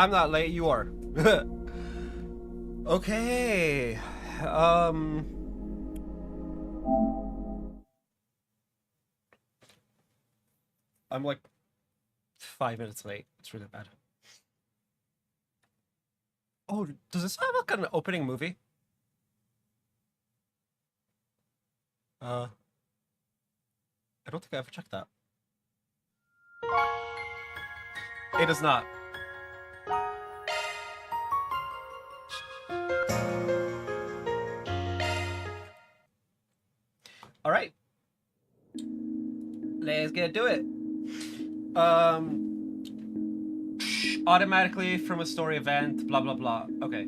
I'm not late, you are. Okay. I'm like 5 minutes late. It's really bad. Oh, does this have like an opening movie? I don't think I ever checked that. It does not. All right. Let's get to it. Automatically from a story event, blah blah blah. Okay.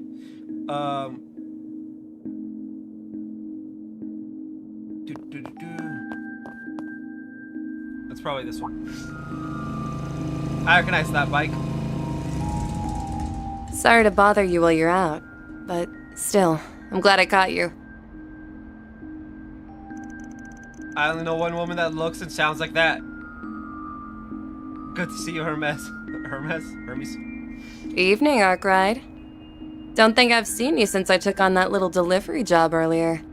That's probably this one. I recognize that bike. Sorry to bother you while you're out, but still, I'm glad I caught you. I only know one woman that looks and sounds like that. Good to see you, Hermes. Hermes? Evening, Arkride. Don't think I've seen you since I took on that little delivery job earlier.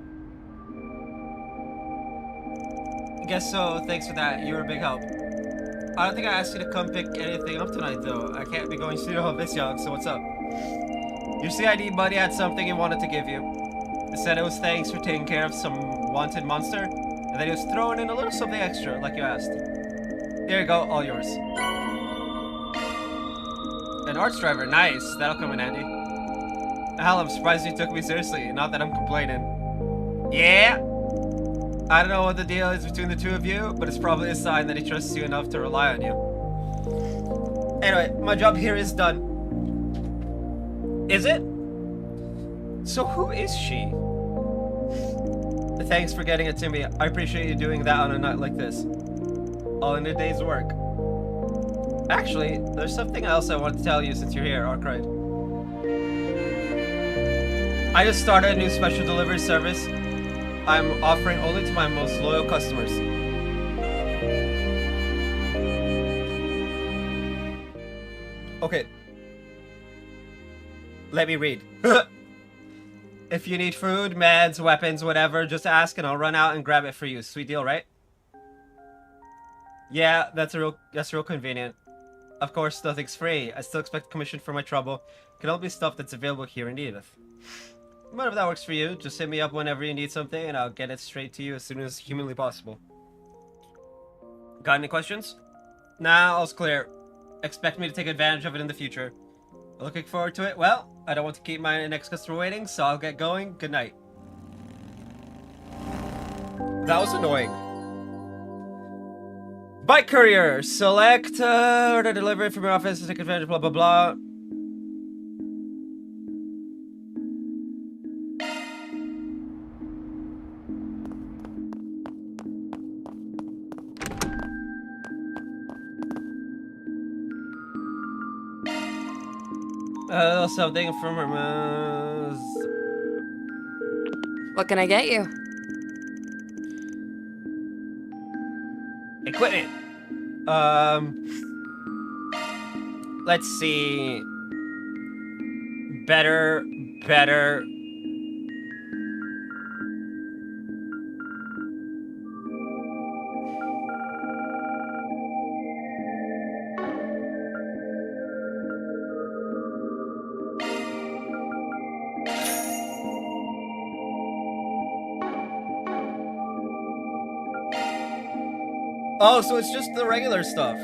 Guess so, thanks for that. You were a big help. I don't think I asked you to come pick anything up tonight, though. I can't be going to the this young, so what's up? Your CID buddy had something he wanted to give you. He said it was thanks for taking care of some wanted monster, and then he was throwing in a little something extra, like you asked. Here you go, all yours. An arts driver, nice. That'll come in handy. Hell, I'm surprised you took me seriously, not that I'm complaining. Yeah? I don't know what the deal is between the two of you, but it's probably a sign that he trusts you enough to rely on you. Anyway, my job here is done. Is it? So who is she? Thanks for getting it to me. I appreciate you doing that on a night like this. All in a day's work. Actually, there's something else I want to tell you since you're here, Arkwright. I just started a new special delivery service I'm offering only to my most loyal customers. Okay. Let me read. If you need food, meds, weapons, whatever, just ask and I'll run out and grab it for you. Sweet deal, right? Yeah, that's real convenient. Of course, nothing's free. I still expect commission for my trouble. It can all be stuff that's available here in Edith. But if that works for you, just hit me up whenever you need something and I'll get it straight to you as soon as humanly possible. Got any questions? Nah, all's clear. Expect me to take advantage of it in the future. Looking forward to it? Well, I don't want to keep my next customer waiting, so I'll get going. Good night. That was annoying. Bike courier. Select order delivery from your office to take advantage, blah blah blah. Something from Hermes. What can I get you? Equipment. Let's see. Better. Oh, so it's just the regular stuff.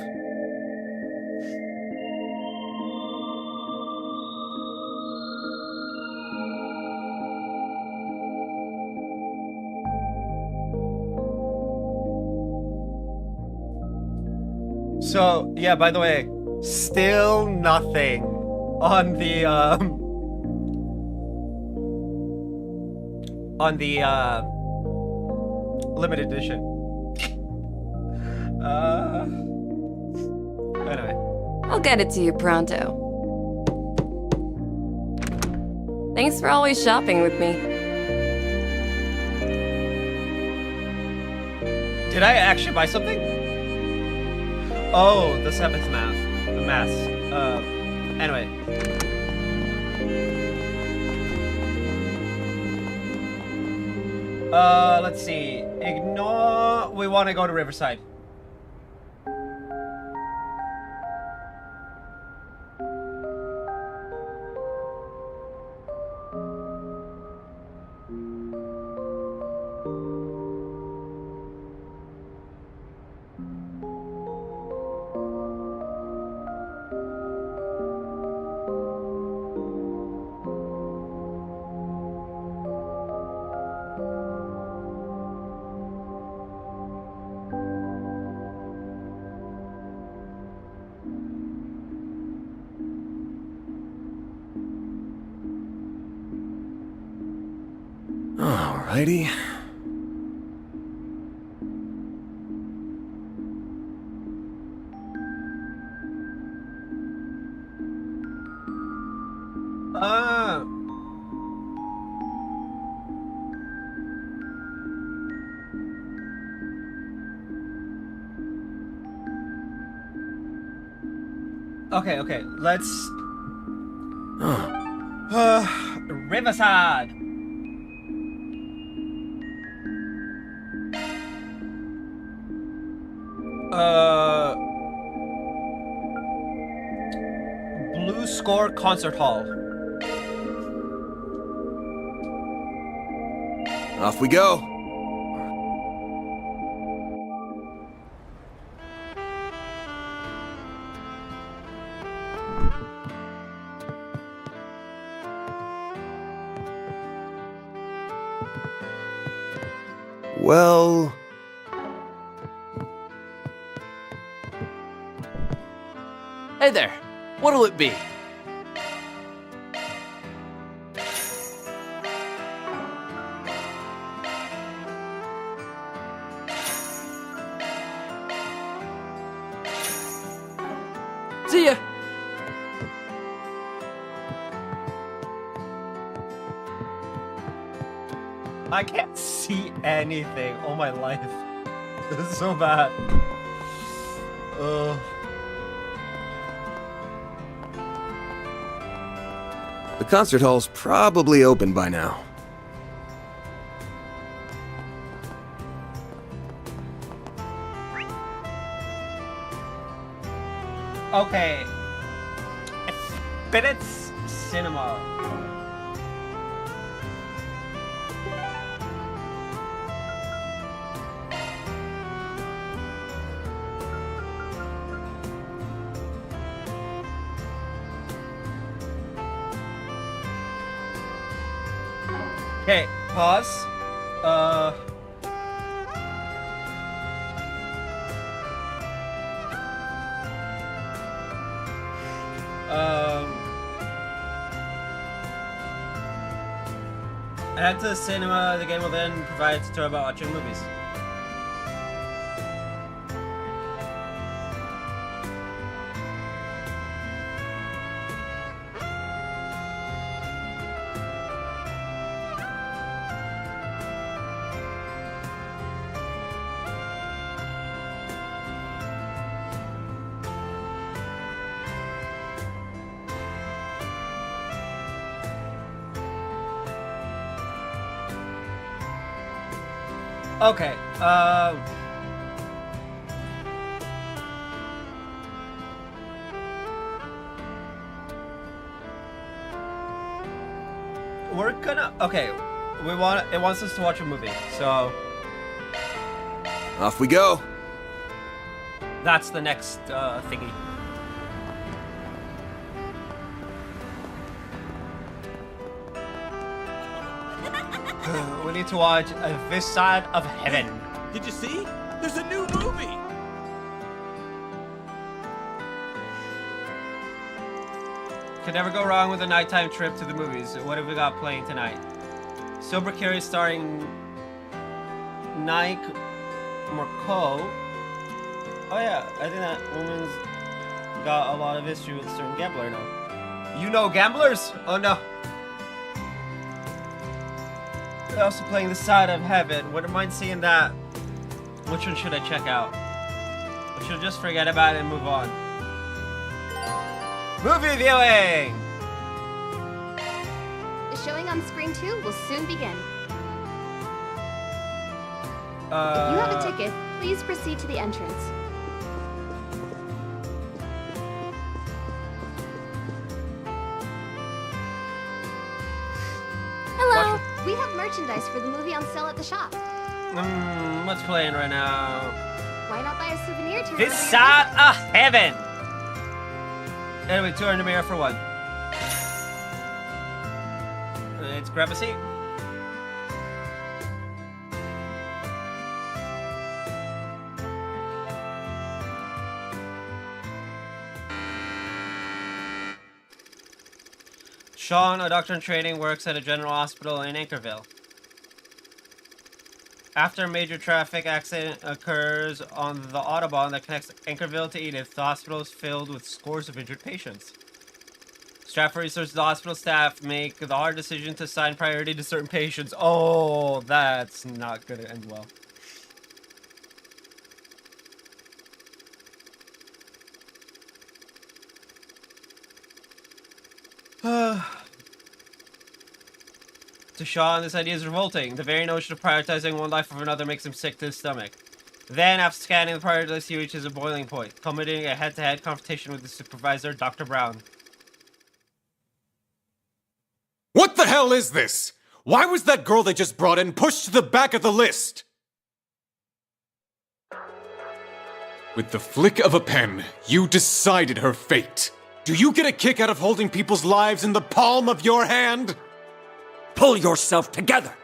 So, yeah, by the way, still nothing on the limited edition. Anyway. I'll get it to you pronto. Thanks for always shopping with me. Did I actually buy something? Oh, the seventh math. The mass. Anyway. Let's see. Ignore... We want to go to Riverside. Alrighty. Okay, let's... Riverside! Blue Score Concert Hall. Off we go. Well... Hey there, what'll it be? See ya! I can't see anything all my life. This is so bad. The concert hall's probably open by now. Okay. Spirit's Cinema. Okay, pause. Head to the cinema. The game will then provide a tutorial about watching movies. Okay, we're gonna, okay, it wants us to watch a movie, so Off we go. that's the next, thingy. We need to watch This Side of Heaven. Did you see? There's a new movie! Can never go wrong with a nighttime trip to the movies. What have we got playing tonight? Sober Curious starring Nike Marco. Oh yeah, I think that woman's got a lot of history with a certain gambler now. You know gamblers? Oh no. They're also playing The Side of Heaven. Wouldn't mind seeing that. Which one should I check out? I should just forget about it and move on. Movie viewing! The showing on screen 2 will soon begin. If you have a ticket, please proceed to the entrance. Hello. We have merchandise for the movie on sale at the shop. What's playing right now? Why not buy a souvenir to This remember your side visit? of heaven! Anyway, 200 mirror for one. Let's grab a seat. Sean, a doctor in training, works at a general hospital in Anchorville. After a major traffic accident occurs on the Autobahn that connects Anchorville to Edith, the hospital is filled with scores of injured patients. Stratford research the hospital staff make the hard decision to assign priority to certain patients. Oh, that's not going to end well. To Sean, this idea is revolting. The very notion of prioritizing one life over another makes him sick to his stomach. Then, after scanning the priority list, he reaches a boiling point, culminating in a head-to-head confrontation with the supervisor, Dr. Brown. What the hell is this? Why was that girl they just brought in pushed to the back of the list? With the flick of a pen, you decided her fate. Do you get a kick out of holding people's lives in the palm of your hand? Pull yourself together.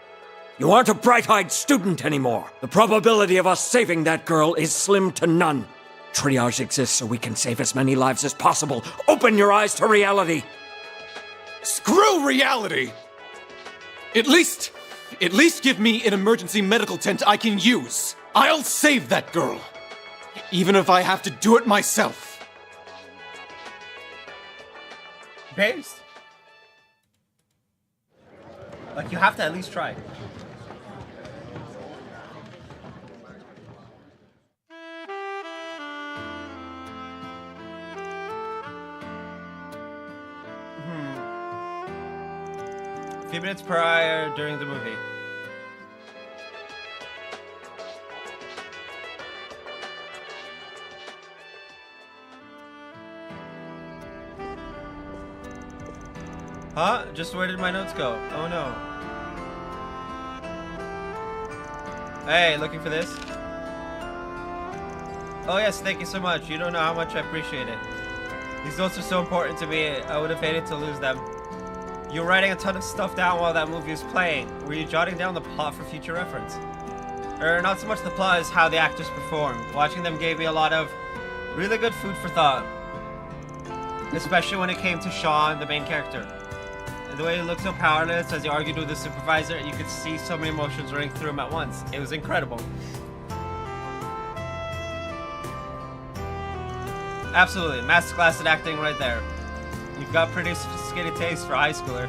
You aren't a bright-eyed student anymore. The probability of us saving that girl is slim to none. Triage exists so we can save as many lives as possible. Open your eyes to reality. Screw reality! At least give me an emergency medical tent I can use. I'll save that girl. Even if I have to do it myself. Based? Like, you have to at least try. A few minutes prior during the movie. Huh? Just where did my notes go? Oh no. Hey, looking for this? Oh yes, thank you so much. You don't know how much I appreciate it. These notes are so important to me, I would have hated to lose them. You were writing a ton of stuff down while that movie was playing. Were you jotting down the plot for future reference? Not so much the plot as how the actors performed. Watching them gave me a lot of really good food for thought. Especially when it came to Sean, the main character. The way he looked so powerless as he argued with the supervisor, you could see so many emotions running through him at once. It was incredible. Absolutely, masterclass in acting right there. You've got pretty sophisticated taste for a high schooler.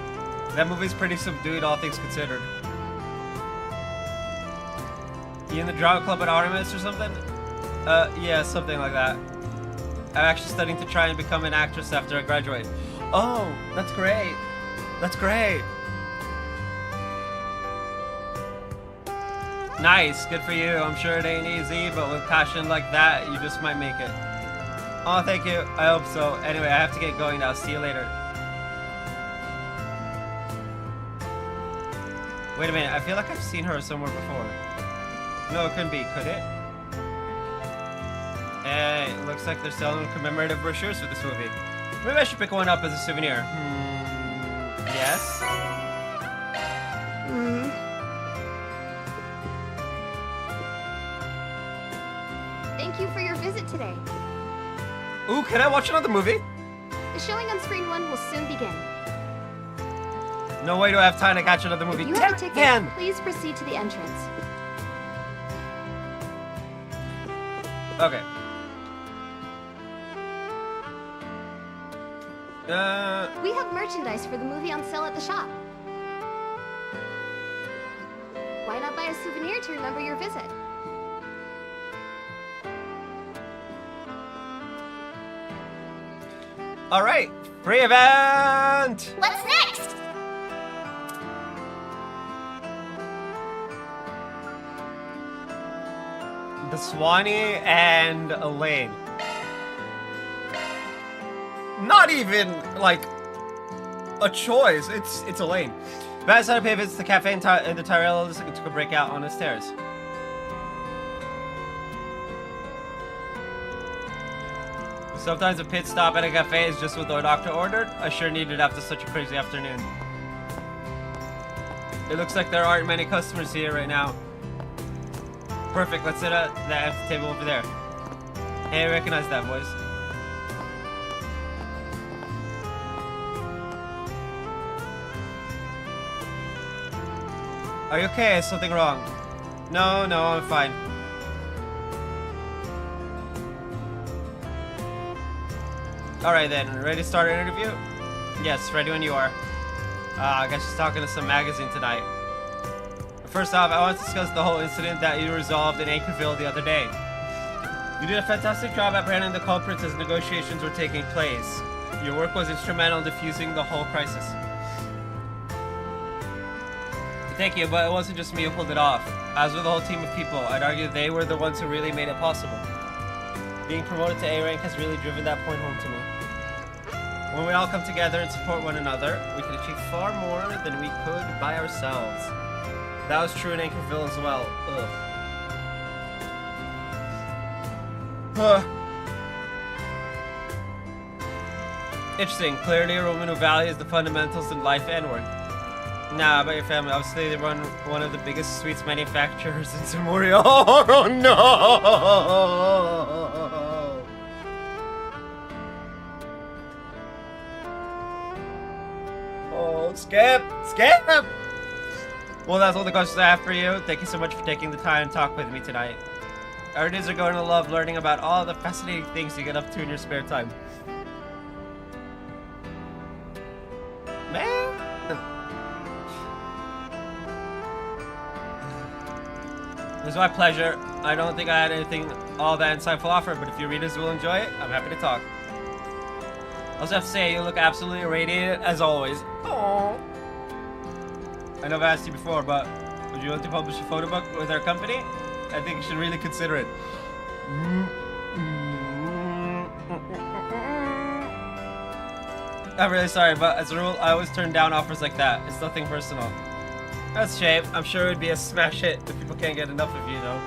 That movie's pretty subdued, all things considered. You in the drama club at Artemis or something? Yeah, something like that. I'm actually studying to try and become an actress after I graduate. Oh, that's great. That's great. Nice, good for you. I'm sure it ain't easy, but with passion like that, you just might make it. Oh, thank you. I hope so. Anyway, I have to get going now. See you later. Wait a minute. I feel like I've seen her somewhere before. No, it couldn't be, could it? Hey, it looks like they're selling commemorative brochures for this movie. Maybe I should pick one up as a souvenir. Yes? Thank you for your visit today. Ooh, can I watch another movie? The showing on screen 1 will soon begin. No way do I have time to catch another movie. If you have a ticket, Man. please proceed to the entrance. Okay. We have merchandise for the movie on sale at the shop. Why not buy a souvenir to remember your visit? Alright, free event! What's next? The Swanee and Elaine. Not even, like, a choice. It's Elaine. Bad side of pay visits the cafe in the Tyrell took a breakout on the stairs. Sometimes a pit stop at a cafe is just what the doctor ordered. I sure needed after such a crazy afternoon. It looks like there aren't many customers here right now. Perfect, let's sit at that empty table over there. Hey, I recognize that voice. Are you okay? Is something wrong? No, I'm fine. Alright then, ready to start our interview? Yes, ready when you are. I guess she's talking to some magazine tonight. First off, I want to discuss the whole incident that you resolved in Anchorville the other day. You did a fantastic job apprehending the culprits as negotiations were taking place. Your work was instrumental in diffusing the whole crisis. Thank you, but it wasn't just me who pulled it off. As with the whole team of people, I'd argue they were the ones who really made it possible. Being promoted to A rank has really driven that point home to me. When we all come together and support one another, we can achieve far more than we could by ourselves. That was true in Anchorville as well. Ugh. Interesting. Clearly a woman who values the fundamentals in life and work. Nah, about your family. Obviously, they run one of the biggest sweets manufacturers in Samuria. Oh no! Oh, skip! Well, that's all the questions I have for you. Thank you so much for taking the time to talk with me tonight. Our kids are going to love learning about all the fascinating things you get up to in your spare time. Man! It was my pleasure. I don't think I had anything all that insightful offer, but if your readers will enjoy it, I'm happy to talk. I also have to say, you look absolutely irradiated, as always. Aww. I know I've asked you before, but would you want to publish a photo book with our company? I think you should really consider it. I'm really sorry, but as a rule, I always turn down offers like that. It's nothing personal. That's a shame. I'm sure it would be a smash hit if people can't get enough of you, though.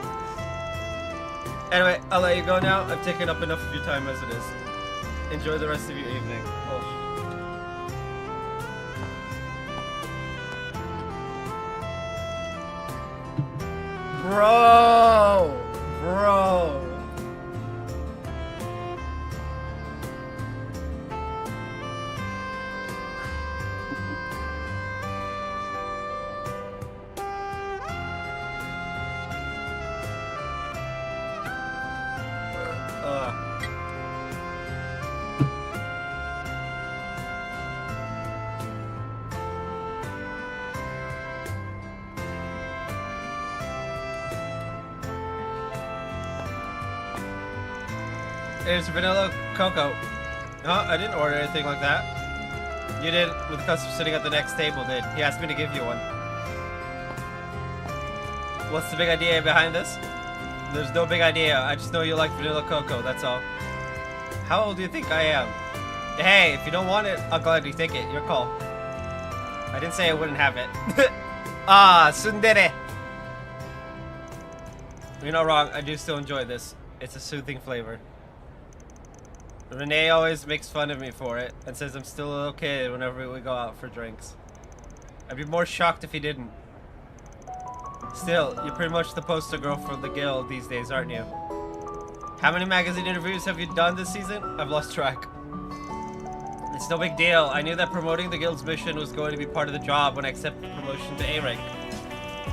Anyway, I'll let you go now. I've taken up enough of your time as it is. Enjoy the rest of your evening. Oh. Bro! Here's vanilla cocoa. Huh? I didn't order anything like that. You did, with the customer sitting at the next table did. He asked me to give you one. What's the big idea behind this? There's no big idea. I just know you like vanilla cocoa, that's all. How old do you think I am? Hey, if you don't want it, I'll gladly take it. Your call. I didn't say I wouldn't have it. Ah, tsundere. You're not wrong. I do still enjoy this. It's a soothing flavor. Renee always makes fun of me for it and says I'm still a little kid whenever we go out for drinks. I'd be more shocked if he didn't. Still, you're pretty much the poster girl for the guild these days, aren't you? How many magazine interviews have you done this season? I've lost track. It's no big deal. I knew that promoting the guild's mission was going to be part of the job when I accepted promotion to A rank.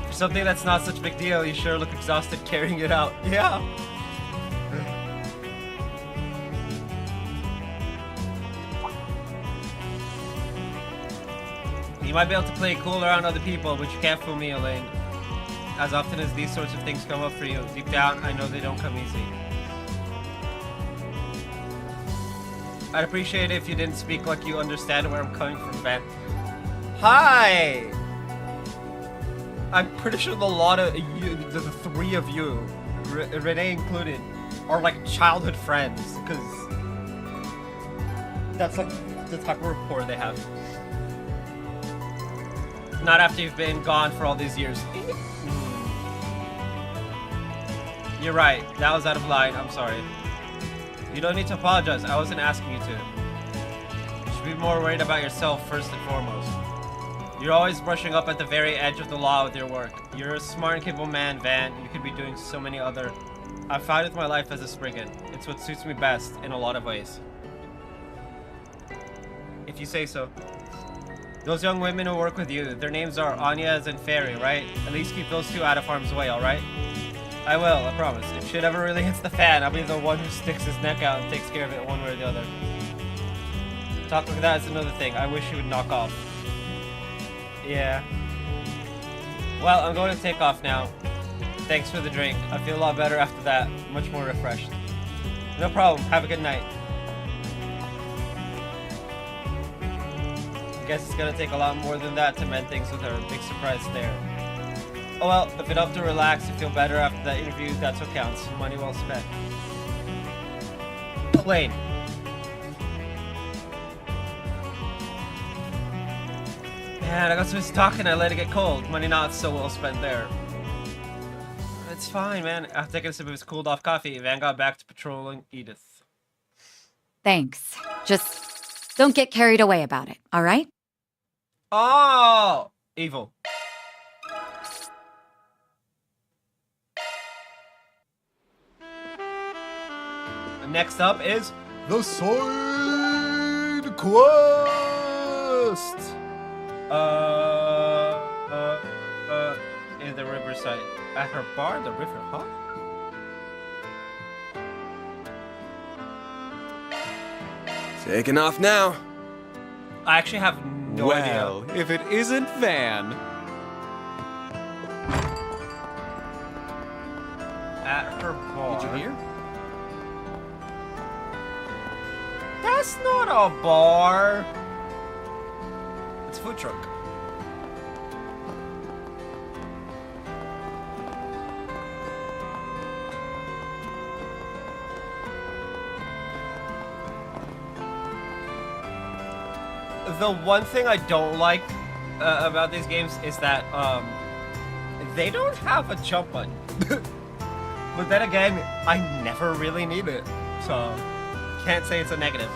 For something that's not such a big deal, you sure look exhausted carrying it out. Yeah. You might be able to play it cool around other people, but you can't fool me, Elaine. As often as these sorts of things come up for you, deep down, I know they don't come easy. I'd appreciate it if you didn't speak like you understand where I'm coming from, Van. Hi! I'm pretty sure the lot of you, the three of you, Renee included, are like childhood friends, because that's like the type of rapport they have. Not after you've been gone for all these years. You're right, that was out of line, I'm sorry. You don't need to apologize, I wasn't asking you to. You should be more worried about yourself first and foremost. You're always brushing up at the very edge of the law with your work. You're a smart and capable man, Van. You could be doing so many other... I'm fine with my life as a Spriggan. It's what suits me best in a lot of ways. If you say so. Those young women who work with you, their names are Anya's and Fairy, right? At least keep those two out of harm's way, alright? I will, I promise. If shit ever really hits the fan, I'll be the one who sticks his neck out and takes care of it one way or the other. Talk like that is another thing. I wish you would knock off. Yeah. Well, I'm going to take off now. Thanks for the drink. I feel a lot better after that. Much more refreshed. No problem. Have a good night. Guess it's gonna take a lot more than that to mend things with her. Big surprise there. Oh well, if you have to relax and feel better after that interview, that's what counts. Money well spent. Plane. Man, I got so much talking, I let it get cold. Money not so well spent there. It's fine, man. After taking a sip of his cooled off coffee, Van got back to patrolling Edith. Thanks. Just don't get carried away about it, all right? Oh! Evil. Next up is the side quest. In the riverside. At her bar, the river, huh? Taking off now. I actually have no idea. Well, if it isn't Van. At her bar. Did you hear? That's not a bar. It's a food truck. The one thing I don't like about these games is that they don't have a jump button. But then again, I never really need it, so can't say it's a negative.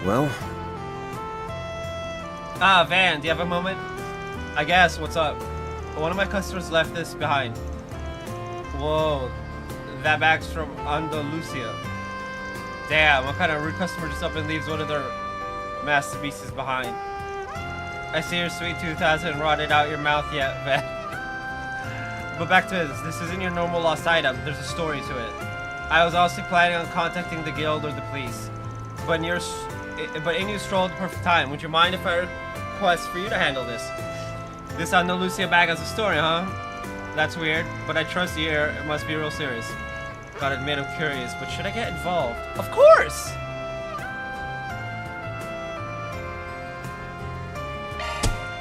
Well, Ah, Van, do you have a moment? I guess, what's up? One of my customers left this behind. Whoa, that bag's from Andalusia. Damn, what kind of rude customer just up and leaves one of their masterpieces behind? I see your sweet tooth hasn't rotted out your mouth yet, Van. But back to this isn't your normal lost item, there's a story to it. I was also planning on contacting the guild or the police. But in you strolled the perfect time. Would you mind if I request for you to handle this? This Andalusia bag has a story, huh? That's weird, but I trust you here. It must be real serious. Gotta admit I'm curious, but should I get involved? Of course!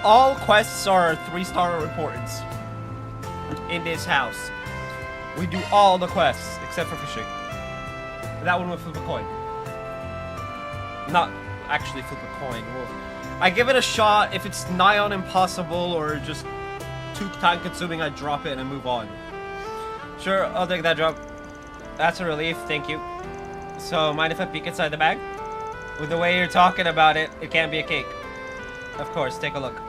All quests are 3-star importance in this house. We do all the quests, except for fishing. That one will flip a coin. Not actually flip a coin. I give it a shot. If it's nigh on impossible or just too time consuming, I drop it and move on. Sure, I'll take that drop. That's a relief, thank you. So, mind if I peek inside the bag? With the way you're talking about it, it can't be a cake. Of course, take a look.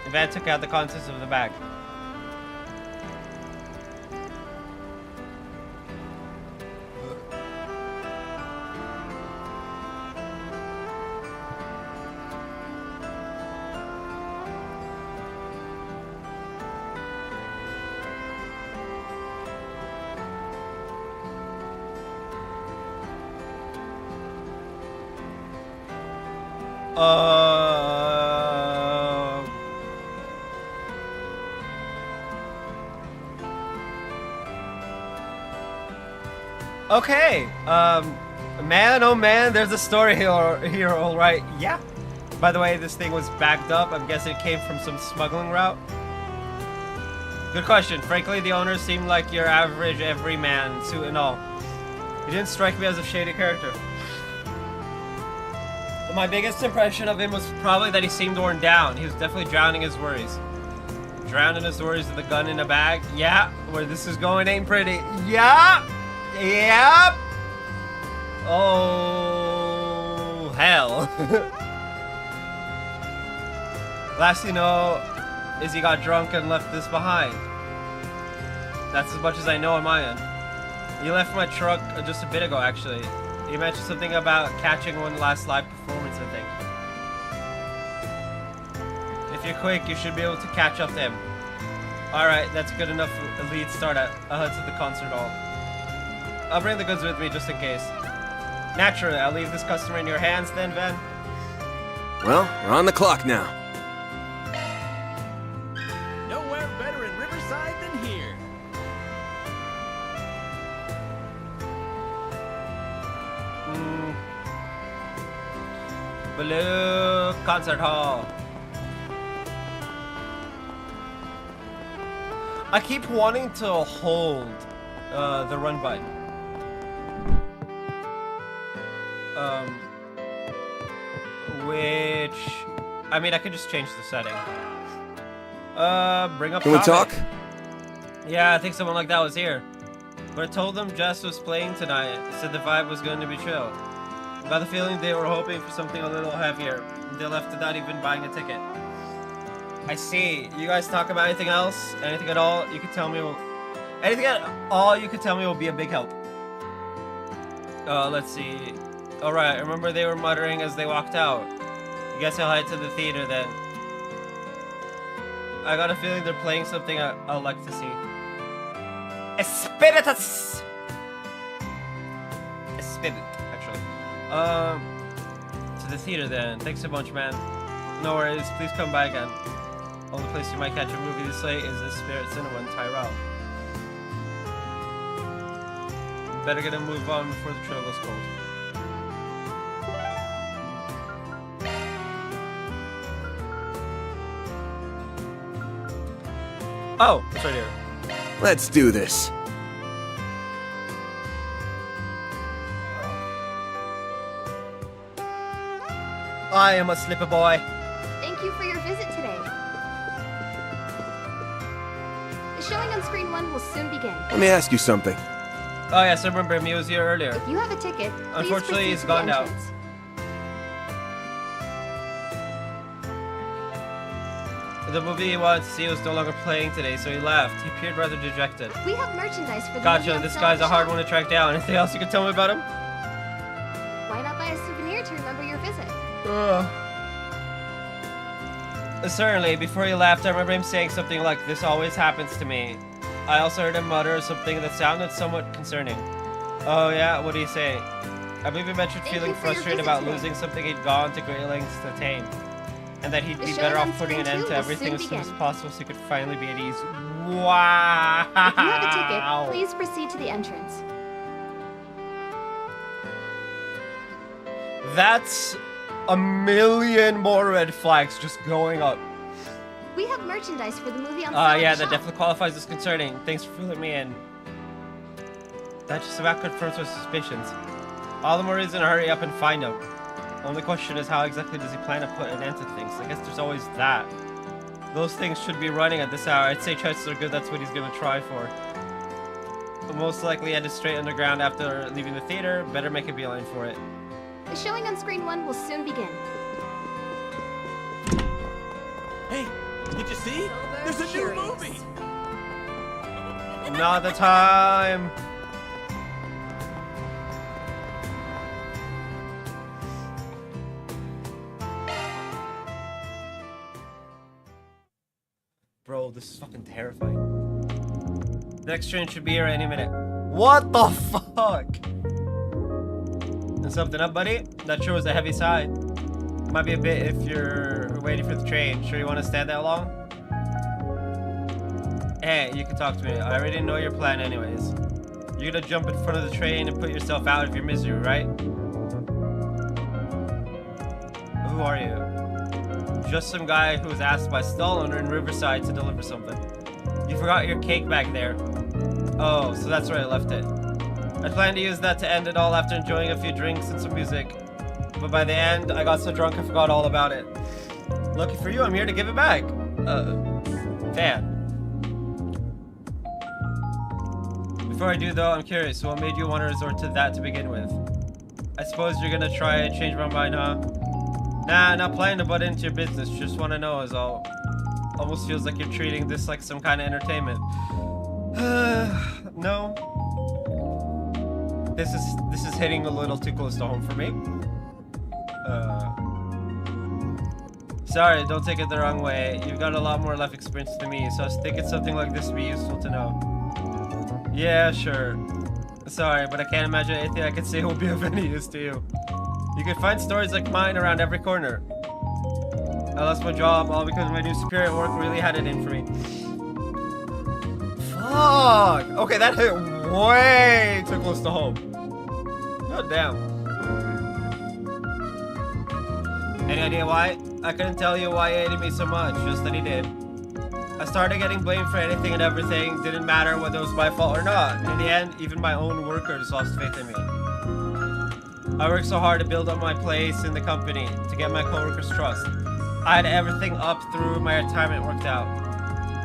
Van took out the contents of the bag. Okay, man, oh man, there's a story here, alright. Yeah. By the way, this thing was backed up. I'm guessing it came from some smuggling route. Good question. Frankly, the owners seem like your average everyman, suit and all. He didn't strike me as a shady character. My biggest impression of him was probably that he seemed worn down. He was definitely drowning his worries. Drowning his worries with a gun in a bag? Yeah. Where this is going ain't pretty. Yeah. Yep. Oh, hell. Last you know is he got drunk and left this behind. That's as much as I know on my end. He left my truck just a bit ago, actually. He mentioned something about catching one last live performance, I think. If you're quick, you should be able to catch up to him. Alright, that's good enough lead start. I'll head to the concert hall. I'll bring the goods with me just in case. Naturally, I'll leave this customer in your hands then, Van. Well, we're on the clock now. Nowhere better in Riverside than here. Blue Concert Hall. I keep wanting to hold the run button. Which, I mean, I could just change the setting. Bring up Can we topic. talk? Yeah, I think someone like that was here. But I told them Jess was playing tonight. Said the vibe was going to be chill. Got the feeling they were hoping for something a little heavier. They left without even buying a ticket. I see. You guys talk about anything else? Anything at all? You could tell me. Anything at all you could tell me will be a big help. Let's see. Alright, remember they were muttering as they walked out. I guess I'll head to the theater then. I got a feeling they're playing something I'll like to see. Espiritus! Spirit, actually. To the theater then. Thanks a bunch, man. No worries, please come by again. Only place you might catch a movie this late is the Spirit Cinema in Tyrell. Better get a move on before the trail goes cold. Oh, it's right here. Let's do this. I am a slipper boy. Thank you for your visit today. The showing on screen 1 will soon begin. Let me ask you something. Oh yes, I remember him. He was here earlier. If you have a ticket, please Unfortunately, proceed he's to gone the now. entrance. The movie he wanted to see was no longer playing today, so he left. He appeared rather dejected. We have merchandise for the movie Gotcha, on this sale guy's at a hard the one to track down. Anything else you can tell me about him? shop. Why not buy a souvenir to remember your visit? Certainly, before he left, I remember him saying something like, "This always happens to me." I also heard him mutter something that sounded somewhat concerning. Oh yeah, what do you say? I believe he mentioned Thank feeling you for your frustrated visit about today. losing something he'd gone to great lengths to attain. And that he'd The be show better on off putting an screen end two to will everything soon as soon as begin. possible so he could finally be at ease. Wow! If you have a ticket, please proceed to the entrance. That's a million more red flags just going up. We have merchandise for the movie on sale at Yeah, the that shop. definitely qualifies as concerning. Thanks for filling me in. That just about confirms my suspicions. All the more reason to hurry up and find him. Only question is how exactly does he plan to put an end to things? I guess there's always that. Those things should be running at this hour. I'd say chances are good that's what he's gonna try for. But most likely headed straight underground after leaving the theater. Better make a beeline for it. The showing on screen 1 will soon begin. Hey, did you see? There's a new movie. Not the time! Bro, this is fucking terrifying. The next train should be here any minute. What the fuck? And something up, buddy? That sure was a heavy sigh. Might be a bit if you're waiting for the train. Sure you want to stand that long? Hey, you can talk to me. I already know your plan anyways. You're gonna jump in front of the train and put yourself out of your misery, right? Who are you? Just some guy who was asked by a stall owner in Riverside to deliver something. You forgot your cake back there. Oh, so that's where I left it. I planned to use that to end it all after enjoying a few drinks and some music. But by the end, I got so drunk I forgot all about it. Lucky for you, I'm here to give it back. Fan. Before I do though, I'm curious, what made you want to resort to that to begin with? I suppose you're gonna try and change my mind, huh? Nah, not planning to butt into your business, just want to know is all. Almost feels like you're treating this like some kind of entertainment. No. This is hitting a little too close to home for me. Sorry, don't take it the wrong way. You've got a lot more life experience than me, so I was thinking something like this would be useful to know. Yeah, sure. Sorry, but I can't imagine anything I could say will be of any use to you. You can find stories like mine around every corner. I lost my job all because my new superior at work really had it in for me. Fuck! Okay, that hit way too close to home. God damn. Any idea why? I couldn't tell you why he hated me so much, just that he did. I started getting blamed for anything and everything, didn't matter whether it was my fault or not. In the end, even my own workers lost faith in me. I worked so hard to build up my place in the company, to get my coworkers' trust. I had everything up through my retirement worked out.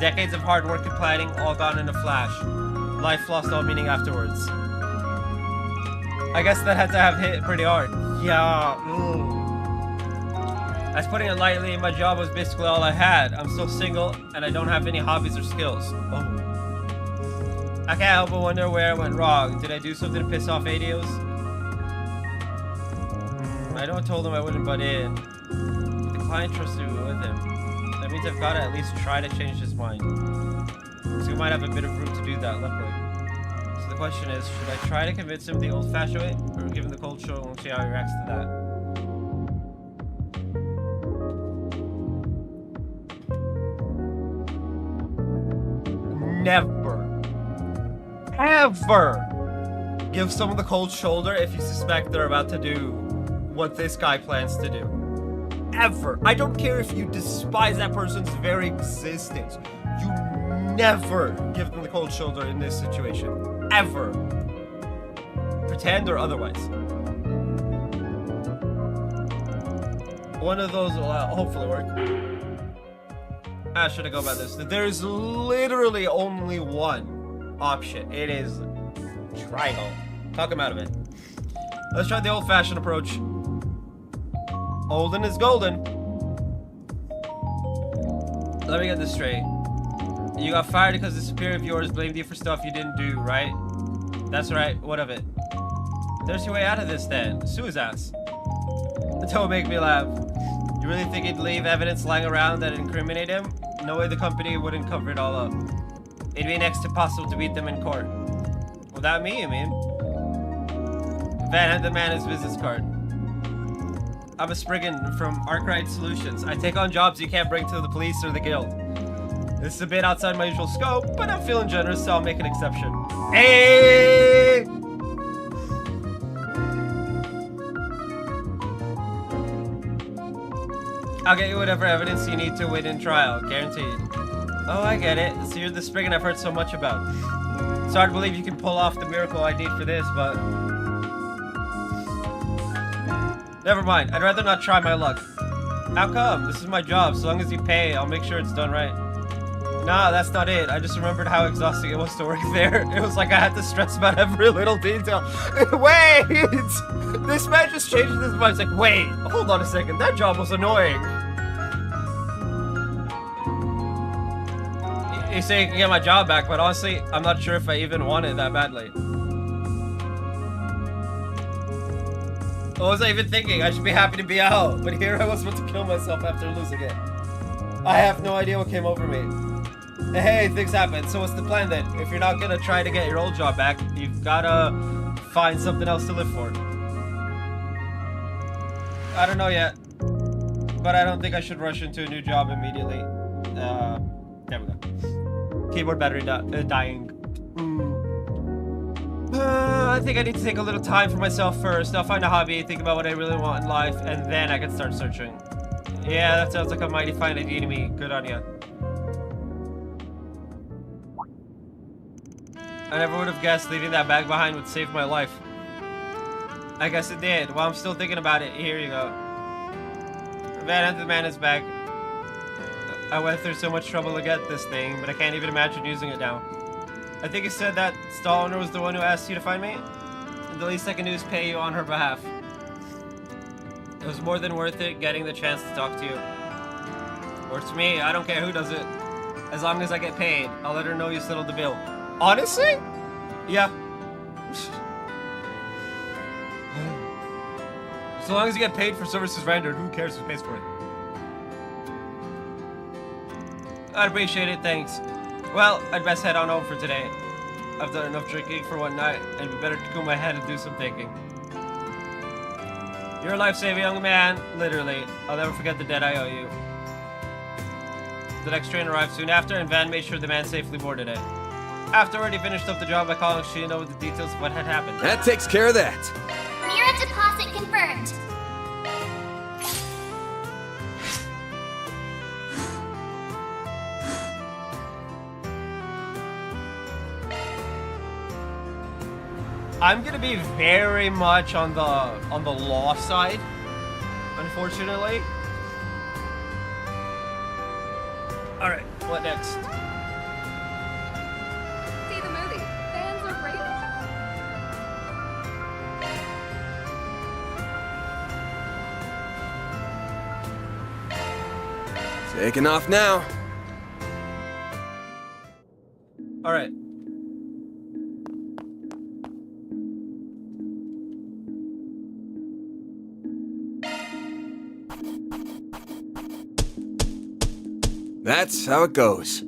Decades of hard work and planning all gone in a flash. Life lost all meaning afterwards. I guess that had to have hit pretty hard. Yeah. As putting it lightly, my job was basically all I had. I'm still single, and I don't have any hobbies or skills. Oh. I can't help but wonder where I went wrong. Did I do something to piss off Adios? I know I told him I wouldn't butt in. The client trusted me with him. That means I've got to at least try to change his mind. So we might have a bit of room to do that, luckily. So the question is, should I try to convince him the old-fashioned way, or give him the cold shoulder and see how he reacts to that? Never, ever give someone the cold shoulder if you suspect they're about to do what this guy plans to do. Ever. I don't care if you despise that person's very existence. You never give them the cold shoulder in this situation. Ever. Pretend or otherwise. One of those will hopefully work. Should I go about this? There's literally only one option. It is triangle. Talk him out of it. Let's try the old-fashioned approach. Olden is golden. Let me get this straight. You got fired because the superior of yours blamed you for stuff you didn't do, right? That's right. What of it? There's your way out of this then. Sue his ass. Don't make me laugh. You really think he'd leave evidence lying around that incriminate him? No way the company wouldn't cover it all up. It'd be next to impossible to beat them in court. Without me, you mean? Van had the man his business card. I'm a Spriggan from Arkwright Solutions. I take on jobs you can't bring to the police or the guild. This is a bit outside my usual scope, but I'm feeling generous, so I'll make an exception. Hey! I'll get you whatever evidence you need to win in trial, guaranteed. Oh, I get it. So you're the Spriggan I've heard so much about. It's hard to believe you can pull off the miracle I need for this, but... Never mind. I'd rather not try my luck. How come? This is my job. So long as you pay, I'll make sure it's done right. Nah, that's not it. I just remembered how exhausting it was to work there. It was like I had to stress about every little detail. Wait! This man just changed his mind. It's like, wait, hold on a second. That job was annoying. You say you can get my job back, but honestly, I'm not sure if I even want it that badly. What was I even thinking? I should be happy to be out, but here I was about to kill myself after losing it. I have no idea what came over me. Hey, things happen, so what's the plan then? If you're not gonna try to get your old job back, you've gotta find something else to live for. I don't know yet, but I don't think I should rush into a new job immediately. There we go. Keyboard battery dying. I think I need to take a little time for myself first. I'll find a hobby, think about what I really want in life, and then I can start searching. Yeah, that sounds like a mighty fine idea to me. Good on ya. I never would have guessed leaving that bag behind would save my life. I guess it did. While I'm still thinking about it, here you go. Van handed the man his bag. I went through so much trouble to get this thing, but I can't even imagine using it now. I think he said that stall owner was the one who asked you to find me, and the least I can do is pay you on her behalf. It was more than worth it getting the chance to talk to you. Works for me, I don't care who does it. As long as I get paid, I'll let her know you settled the bill. Honestly? Yeah. So long as you get paid for services rendered, who cares who pays for it? I'd appreciate it, thanks. Well, I'd best head on home for today. I've done enough drinking for one night, and it'd be better to cool my head and do some thinking. You're a life-saving young man, literally. I'll never forget the debt I owe you. The next train arrived soon after, and Van made sure the man safely boarded it. Afterward, he finished up the job by calling Shino with the details of what had happened. That takes care of that. Mira deposit confirmed. I'm gonna be very much on the law side, unfortunately. All right, what next? See the movie. Fans are brave. Taking off now. All right. That's how it goes.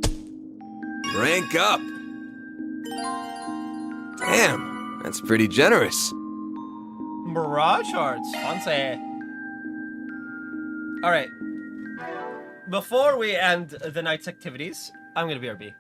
Rank up. Damn, that's pretty generous. Mirage Arts, fancy. All right. Before we end the night's activities, I'm gonna BRB.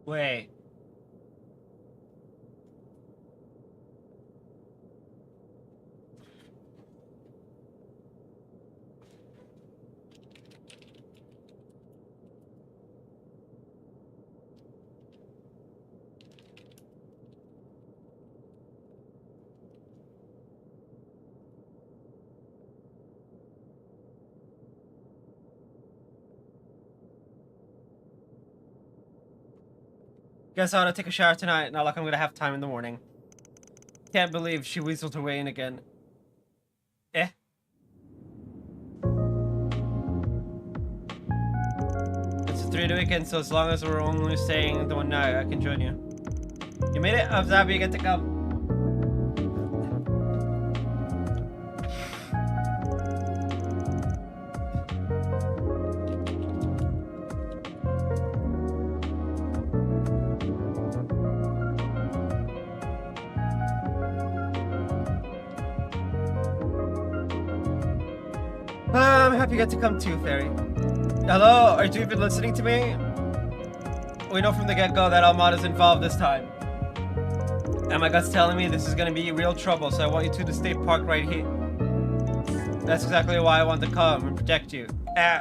Wait. Guess I ought to take a shower tonight, not like I'm gonna have time in the morning. Can't believe she weaseled her way in again. Eh? It's a 3-day weekend, so as long as we're only staying the one night, I can join you. You made it? I'm happy you get to come. I'm happy you got to come too, Fairy. Hello, are you even listening to me? We know from the get-go that Almada's involved this time. And my gut's telling me this is gonna be real trouble, so I want you two to stay parked right here. That's exactly why I want to come and protect you. I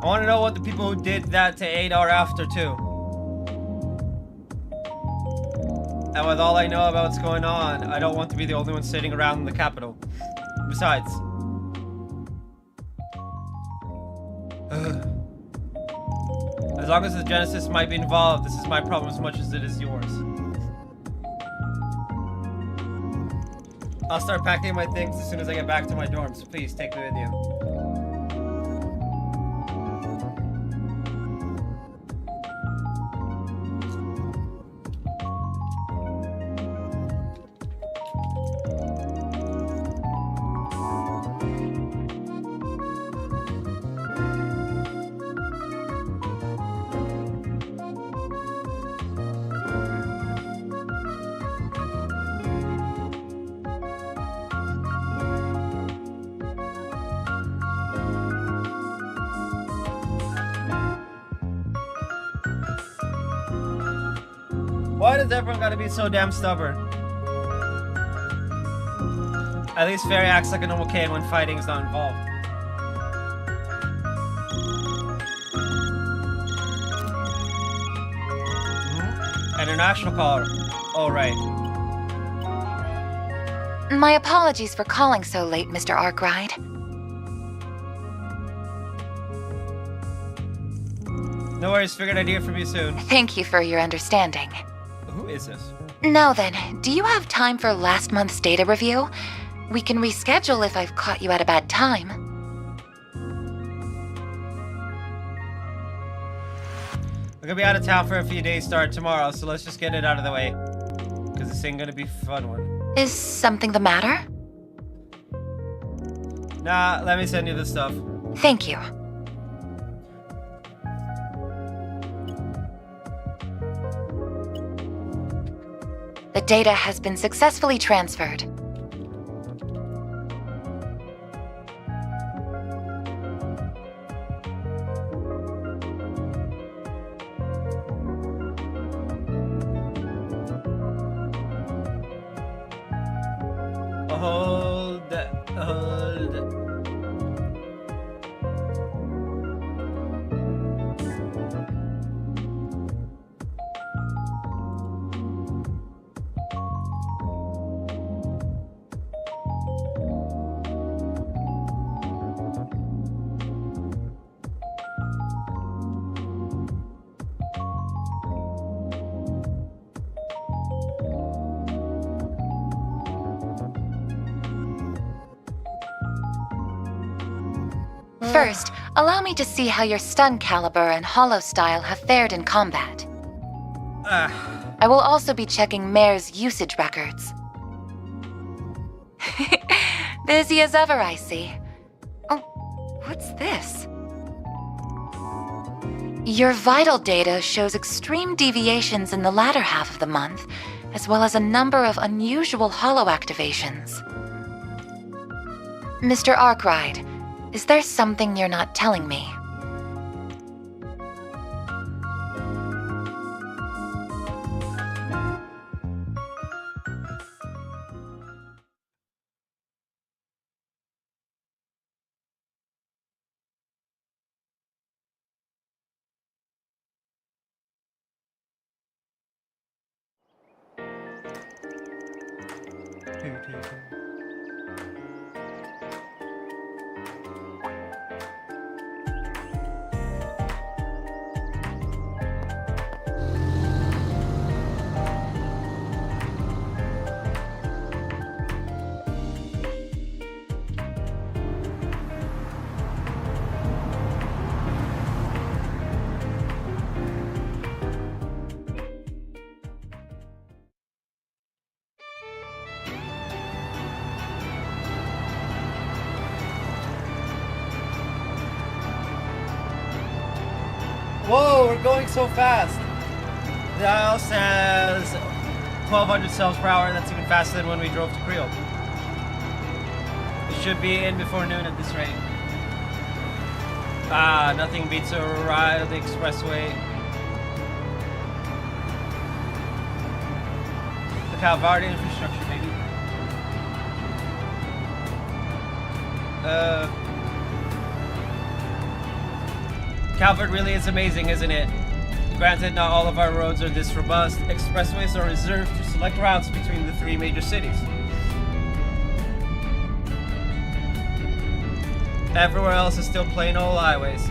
want to know what the people who did that to Aid are after, too. And with all I know about what's going on, I don't want to be the only one sitting around in the capital. Besides... as long as the Genesis might be involved, this is my problem as much as it is yours. I'll start packing my things as soon as I get back to my dorm, so please take me with you. Why does everyone gotta be so damn stubborn? At least Fairy acts like a normal kid when fighting is not involved. International caller. Oh, right. My apologies for calling so late, Mr. Arkwright. No worries, figured I'd hear from you soon. Thank you for your understanding. Who is this? Now then, do you have time for last month's data review? We can reschedule if I've caught you at a bad time. I'm gonna be out of town for a few days starting tomorrow, so let's just get it out of the way. Because this ain't gonna be a fun one. Is something the matter? Nah, let me send you the stuff. Thank you. The data has been successfully transferred. Hold. First, allow me to see how your stun caliber and hollow style have fared in combat. I will also be checking Mare's usage records. Busy as ever, I see. Oh, What's this? Your vital data shows extreme deviations in the latter half of the month, as well as a number of unusual holo activations. Mr. Arkwright, is there something you're not telling me? Whoa, we're going so fast. The aisle says 1,200 cells per hour. That's even faster than when we drove to Creel. We should be in before noon at this rate. Ah, nothing beats a ride on the expressway. The Calvary infrastructure, baby. Calvert really is amazing, isn't it? Granted, not all of our roads are this robust. Expressways are reserved to select routes between the 3 major cities. Everywhere else is still plain old highways.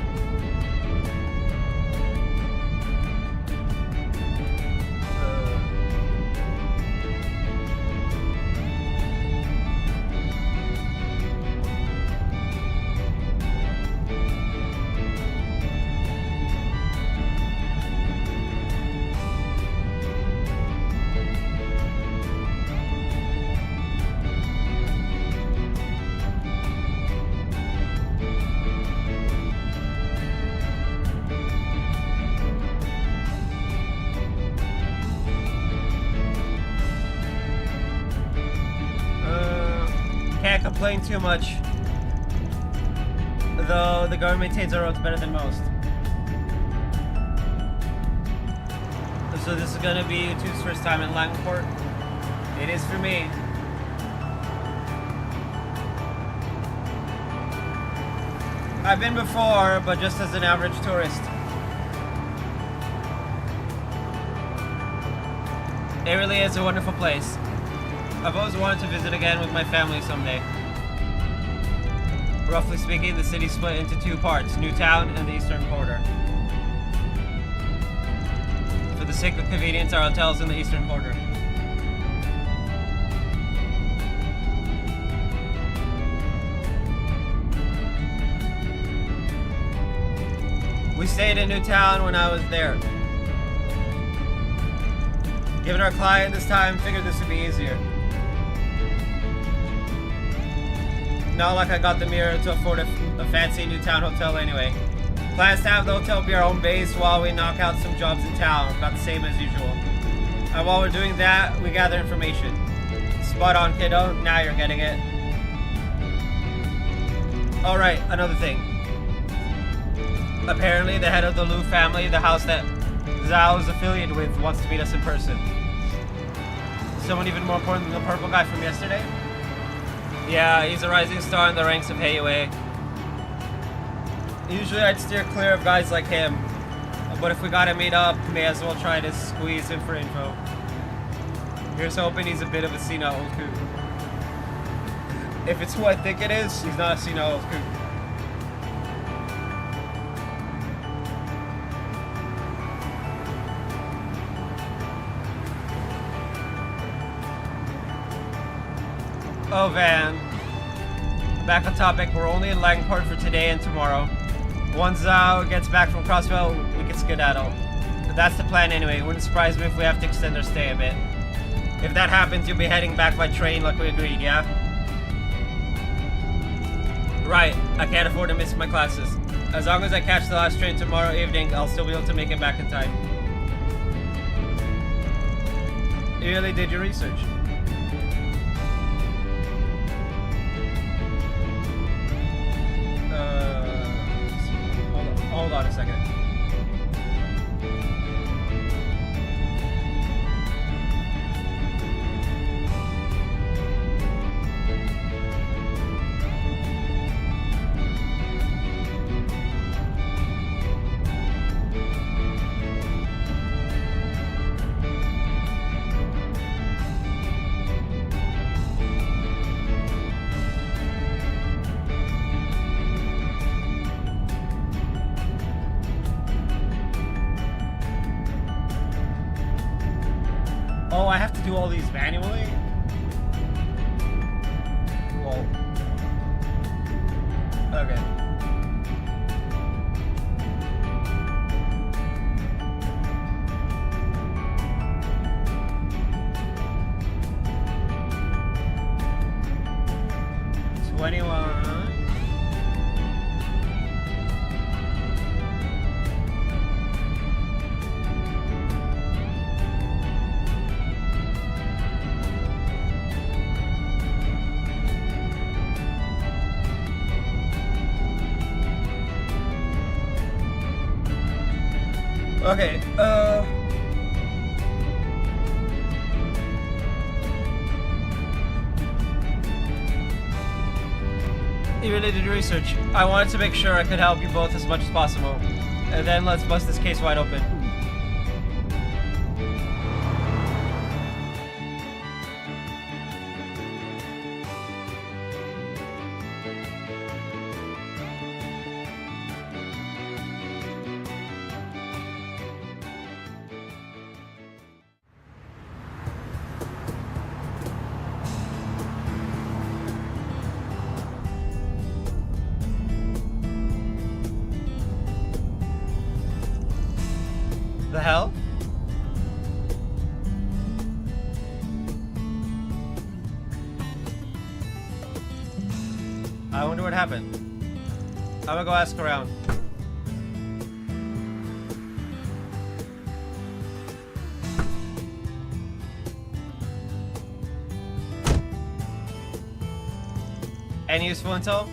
Can't complain too much. Though the government maintains our roads better than most. So this is gonna be Tu's first time in Langport. It is for me. I've been before, but just as an average tourist. It really is a wonderful place. I've always wanted to visit again with my family someday. Roughly speaking, the city's split into 2 parts, Newtown and the Eastern Quarter. For the sake of convenience, our hotel's in the Eastern Quarter. We stayed in Newtown when I was there. Given our client this time, figured this would be easier. Not like I got the mirror to afford a fancy Newtown hotel anyway. Plans to have the hotel be our own base while we knock out some jobs in town, about the same as usual. And while we're doing that, we gather information. Spot on, kiddo. Now you're getting it. Alright, another thing. Apparently, the head of the Liu family, the house that Zhao is affiliated with, wants to meet us in person. Someone even more important than the purple guy from yesterday? Yeah, he's a rising star in the ranks of Heiyue. Usually I'd steer clear of guys like him, but if we gotta meet up, may as well try to squeeze him for info. Here's hoping he's a bit of a senile old coot. If it's who I think it is, he's not a senile old coot. Oh, Van. Back on topic, we're only in Langport for today and tomorrow. Once Zhao gets back from Crossville, we can skedaddle. But that's the plan anyway. It wouldn't surprise me if we have to extend our stay a bit. If that happens, you'll be heading back by train like we agreed, yeah? Right, I can't afford to miss my classes. As long as I catch the last train tomorrow evening, I'll still be able to make it back in time. You really did your research. Hold on a second. Oh, I have to do all these manually? Well, okay. Okay, You really did your research. I wanted to make sure I could help you both as much as possible. And then let's bust this case wide open. The hell? I wonder what happened. I'm gonna go ask around. Any useful intel?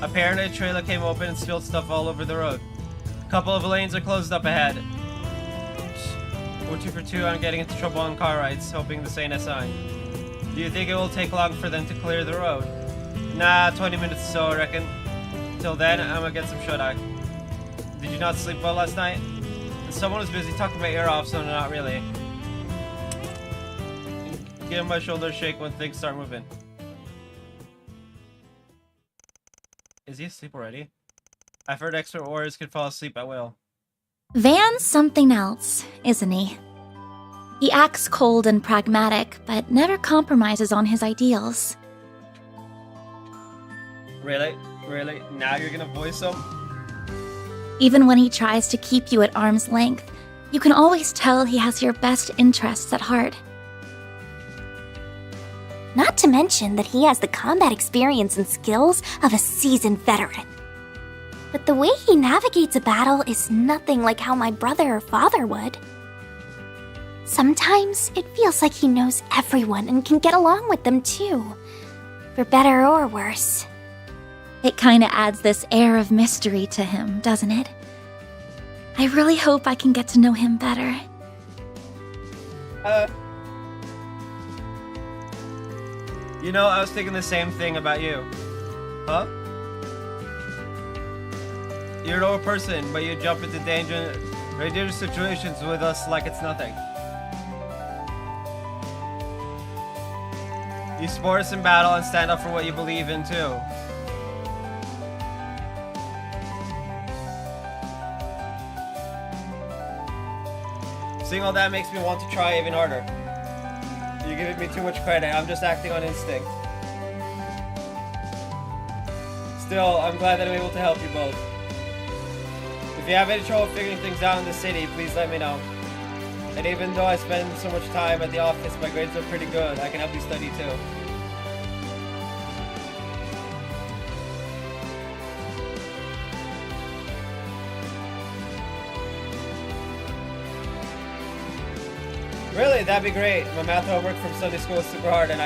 Apparently a trailer came open and spilled stuff all over the road. A couple of lanes are closed up ahead. We're 2 for 2 on getting into trouble on car rides, hoping this ain't a sign. Do you think it will take long for them to clear the road? Nah, 20 minutes or so, I reckon. Till then, I'm gonna get some shut-eye. Did you not sleep well last night? Someone was busy talking my ear off, so not really. Give my shoulder a shake when things start moving. Is he asleep already? I've heard expert warriors can fall asleep at will. Van's something else, isn't he? He acts cold and pragmatic, but never compromises on his ideals. Really? Really? Now you're gonna voice him? Even when he tries to keep you at arm's length, you can always tell he has your best interests at heart. Not to mention that he has the combat experience and skills of a seasoned veteran. But the way he navigates a battle is nothing like how my brother or father would. Sometimes it feels like he knows everyone and can get along with them too, for better or worse. It kinda adds this air of mystery to him, doesn't it? I really hope I can get to know him better. You know, I was thinking the same thing about you. Huh? You're an old person, but you jump into dangerous situations with us like it's nothing. You support us in battle and stand up for what you believe in, too. Seeing all that makes me want to try even harder. You're giving me too much credit. I'm just acting on instinct. Still, I'm glad that I'm able to help you both. If you have any trouble figuring things out in the city, please let me know. And even though I spend so much time at the office, my grades are pretty good. I can help you study too. Really? That'd be great. My math homework from Sunday school is super hard and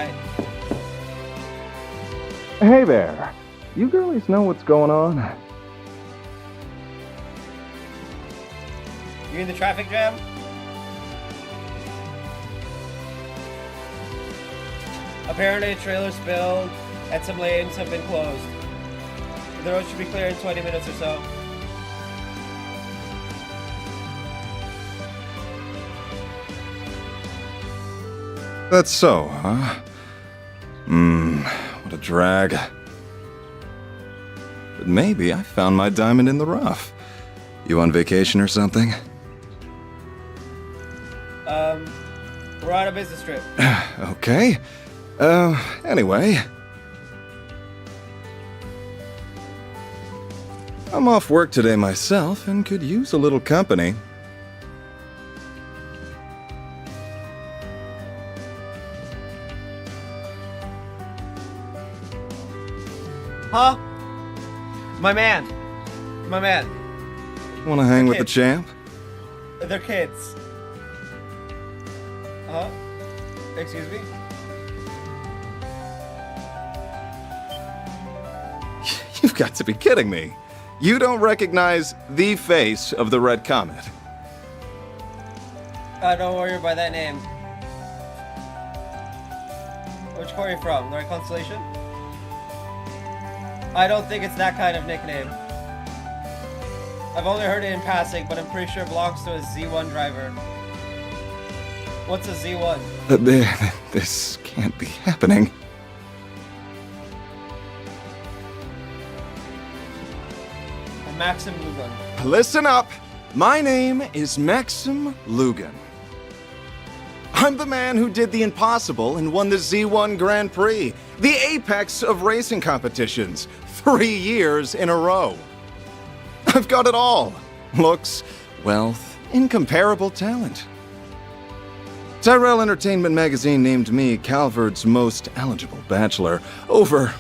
Hey there. You girlies know what's going on? You in the traffic jam? Apparently a trailer spilled and some lanes have been closed. The road should be clear in 20 minutes or so. That's so, huh? What a drag. But maybe I found my diamond in the rough. You on vacation or something? We're on a business trip. Okay. Anyway. I'm off work today myself and could use a little company. Huh? My man. My man. Wanna hang with the champ? They're kids. Huh? Excuse me? You've got to be kidding me. You don't recognize the face of the Red Comet. Don't worry by that name. Which corps are you from? The right constellation? I don't think it's that kind of nickname. I've only heard it in passing, but I'm pretty sure it belongs to a Z1 driver. What's a Z1? This can't be happening. A Maxim Lugan. Listen up! My name is Maxim Lugan. I'm the man who did the impossible and won the Z1 Grand Prix, the apex of racing competitions, 3 years in a row. I've got it all. Looks, wealth, incomparable talent. Tyrell Entertainment Magazine named me Calvard's most eligible bachelor over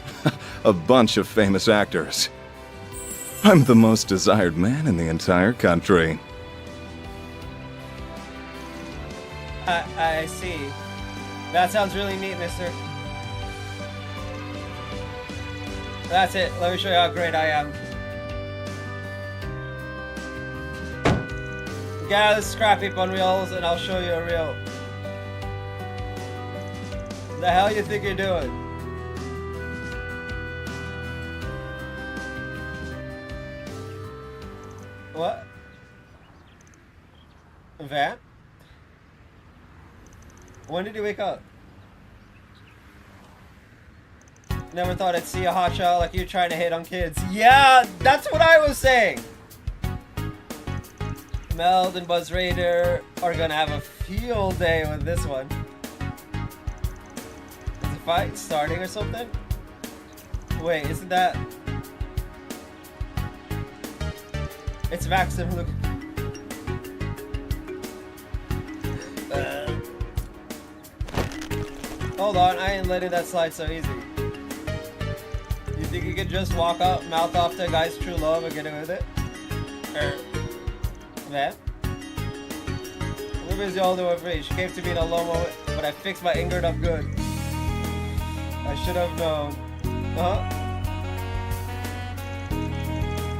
a bunch of famous actors. I'm the most desired man in the entire country. I see. That sounds really neat, mister. That's it. Let me show you how great I am. Get out of the scrap heap on wheels and I'll show you a reel. The hell you think you're doing? What? Van? When did you wake up? Never thought I'd see a hotshot like you trying to hit on kids. Yeah, that's what I was saying! Meld and Buzz Raider are gonna have a field day with this one. Is the fight starting or something? Wait, isn't that... It's Maxim, look. Hold on, I ain't letting that slide so easy. You think you could just walk up, mouth off to a guy's true love and get away with it? Man? Libby's the older one for me. She came to me in a low moment, but I fixed my anger up good. I should have known.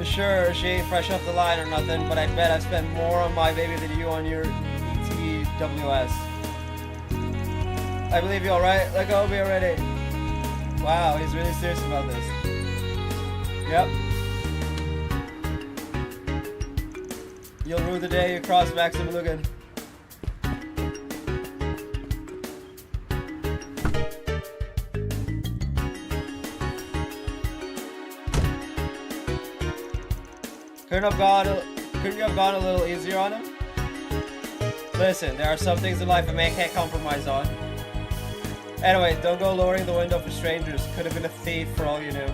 Sure, she ain't fresh off the line or nothing, but I bet I spent more on my baby than you on your ETWS. I believe you, alright? Let go of me already. Wow, he's really serious about this. Yep. You'll rue the day you cross Maxim Lugan. Couldn't you have gone a little easier on him? Listen, there are some things in life a man can't compromise on. Anyway, don't go lowering the window for strangers. Could have been a thief for all you knew.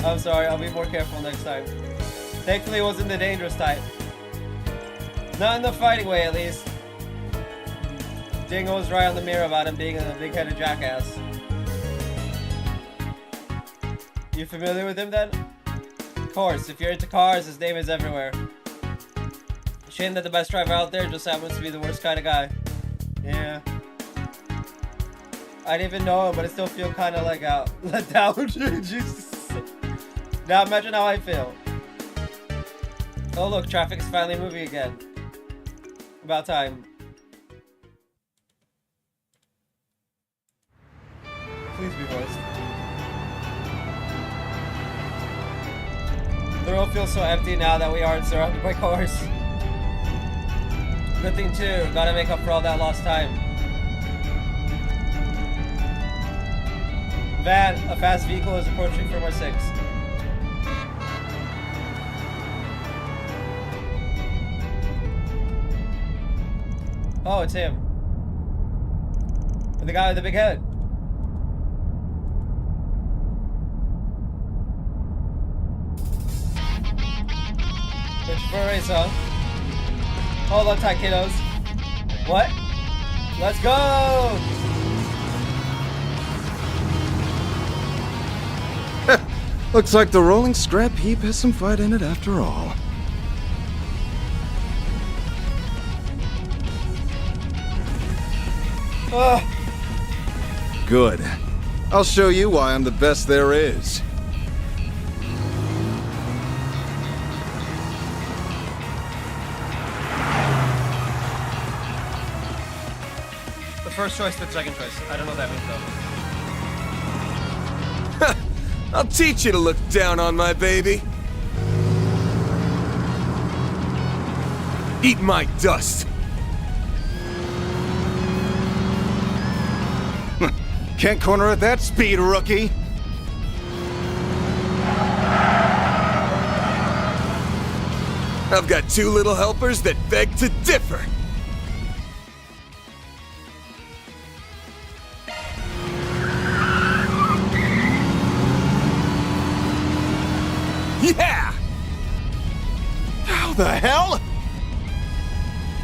I'm sorry, I'll be more careful next time. Thankfully it wasn't the dangerous type. Not in the fighting way, at least. Dingo was right on the mirror about him being a big-headed jackass. You familiar with him then? Of course, if you're into cars, his name is everywhere. Shame that the best driver out there just happens to be the worst kind of guy. Yeah. I didn't even know him, but I still feel kind of like let down. Jesus. Now imagine how I feel. Oh look, traffic is finally moving again. About time. Please be voiced. The road feels so empty now that we aren't surrounded by cars. Good thing too, gotta make up for all that lost time. Van, a fast vehicle is approaching from our 6. Oh, it's him. The guy with the big head. It's for a race, huh? Hold on tight, kiddos. What? Let's go! Looks like the rolling scrap heap has some fight in it after all. Good. I'll show you why I'm the best there is. The first choice, the second choice. I don't know what that means though. I'll teach you to look down on my baby. Eat my dust. Can't corner at that speed, rookie. I've got 2 little helpers that beg to differ. Yeah! How the hell?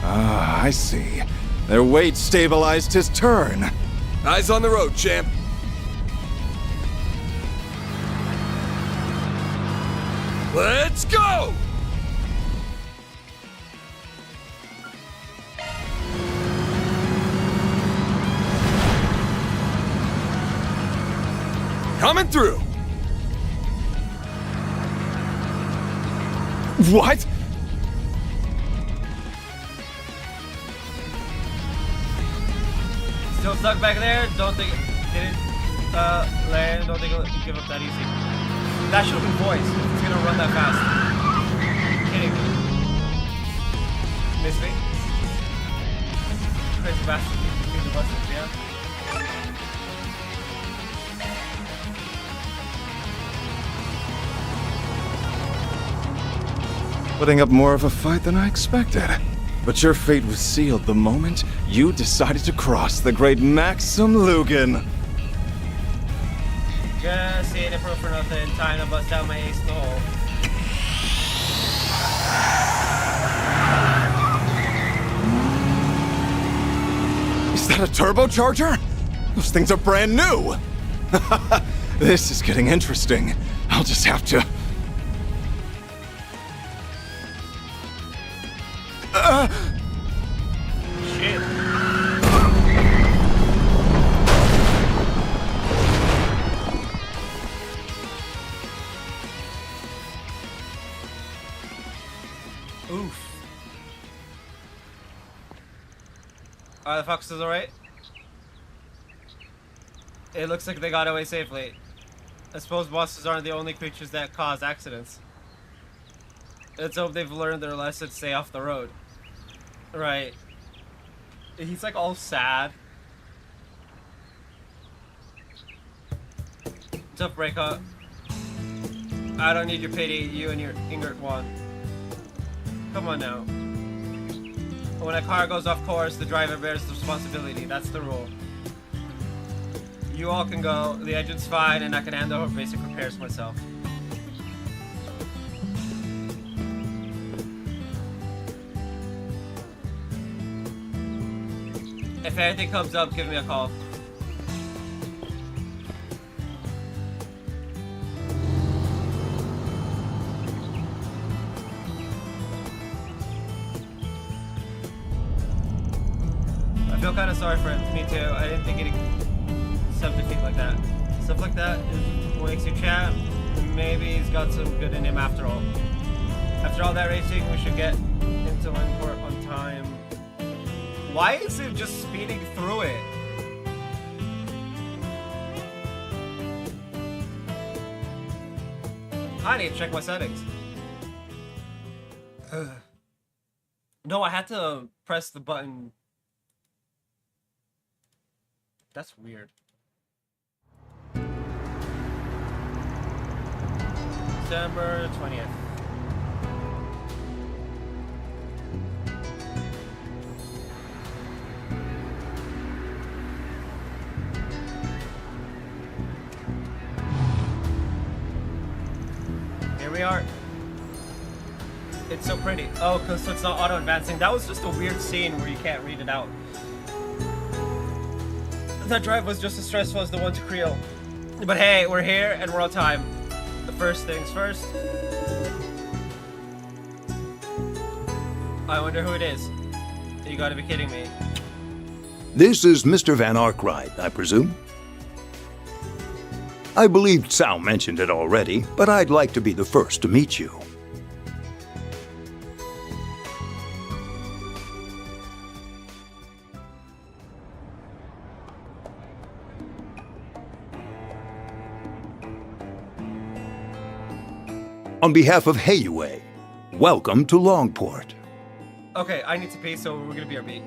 Ah, I see. Their weight stabilized his turn. Eyes on the road, champ. Let's go! Coming through. What? Still stuck back there? Don't think didn't land. Don't think it'll give up that easy. That should have been voiced. It's gonna run that fast. Kidding me. Miss me? Crazy bastard. Keep the buses, yeah? Putting up more of a fight than I expected. But your fate was sealed the moment you decided to cross the great Maxim Lugan. Gonna see it for nothing. Time to bust out my ace in the hole. Is that a turbocharger? Those things are brand new! This is getting interesting. I'll just have to... Shit. Oof. Are the foxes alright? It looks like they got away safely. I suppose bosses aren't the only creatures that cause accidents. Let's hope they've learned their lesson to stay off the road. Right. He's like all sad. Tough breakup. I don't need your pity, you and your Ingrid one. Come on now. When a car goes off course, the driver bears the responsibility. That's the rule. You all can go. The engine's fine, and I can handle basic repairs myself. If anything comes up, give me a call. feel kind of sorry for him. Me too. I didn't think he'd accept defeat like that. Stuff like that is what makes you champ. Maybe he's got some good in him after all. After all that racing, we should get into Langport on time. Why is it just speeding through it? I need to check my settings. No, I had to press the button. That's weird. December 20th. Here we are. It's so pretty. Oh, because it's not auto-advancing. That was just a weird scene where you can't read it out. That drive was just as stressful as the one to Creel. But hey, we're here and we're on time. The first things first. I wonder who it is. You gotta be kidding me. This is Mr. Van Arkwright, I presume? I believe Sal mentioned it already, but I'd like to be the first to meet you. On behalf of Hayuway, welcome to Longport. Okay, I need to pee, so we're gonna BRB.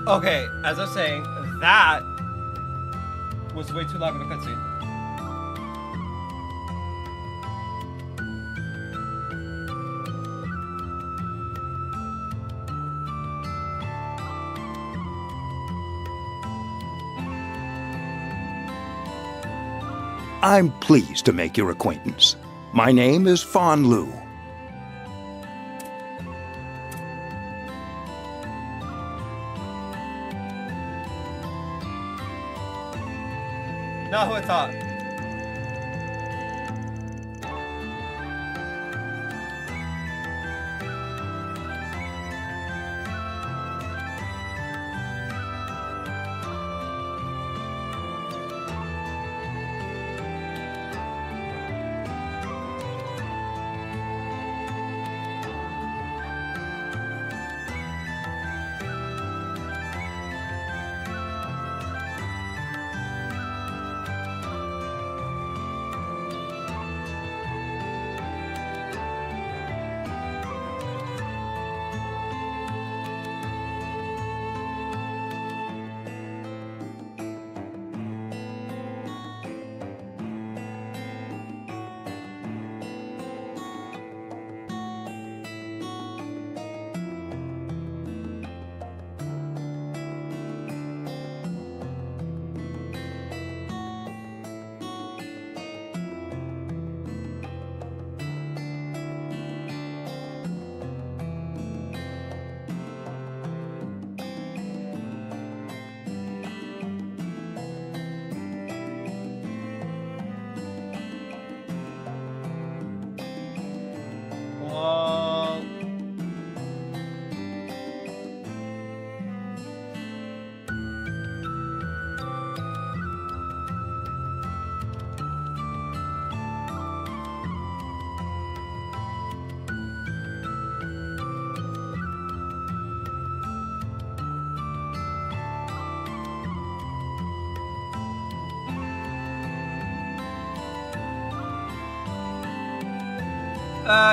Okay, as I was saying, that was way too long of a cutscene. I'm pleased to make your acquaintance. My name is Fan Lu. Not who I thought.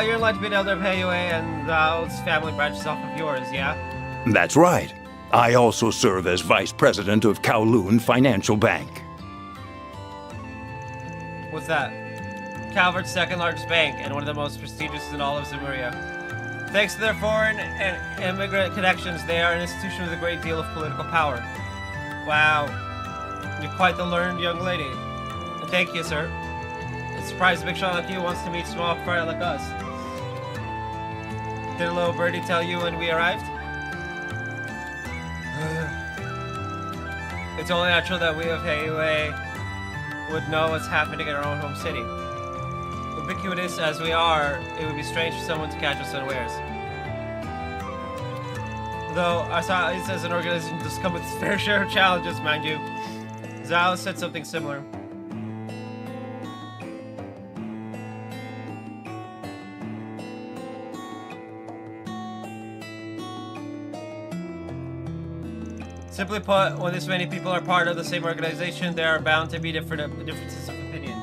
You're in line to be an elder of Heiyue, and Zao's family branches off of yours, yeah? That's right. I also serve as vice president of Kowloon Financial Bank. What's that? Calvert's second largest bank, and one of the most prestigious in all of Zemuria. Thanks to their foreign and immigrant connections, they are an institution with a great deal of political power. Wow. You're quite the learned young lady. Thank you, sir. It's surprised a big shot like you wants to meet a small fry like us. Did a little birdie tell you when we arrived? It's only natural that we of Heiyue would know what's happening in our own home city. Ubiquitous as we are, it would be strange for someone to catch us unawares. Though our size as an organization does come with its fair share of challenges, mind you. Zhao said something similar. Simply put, when this many people are part of the same organization, there are bound to be differences of opinion.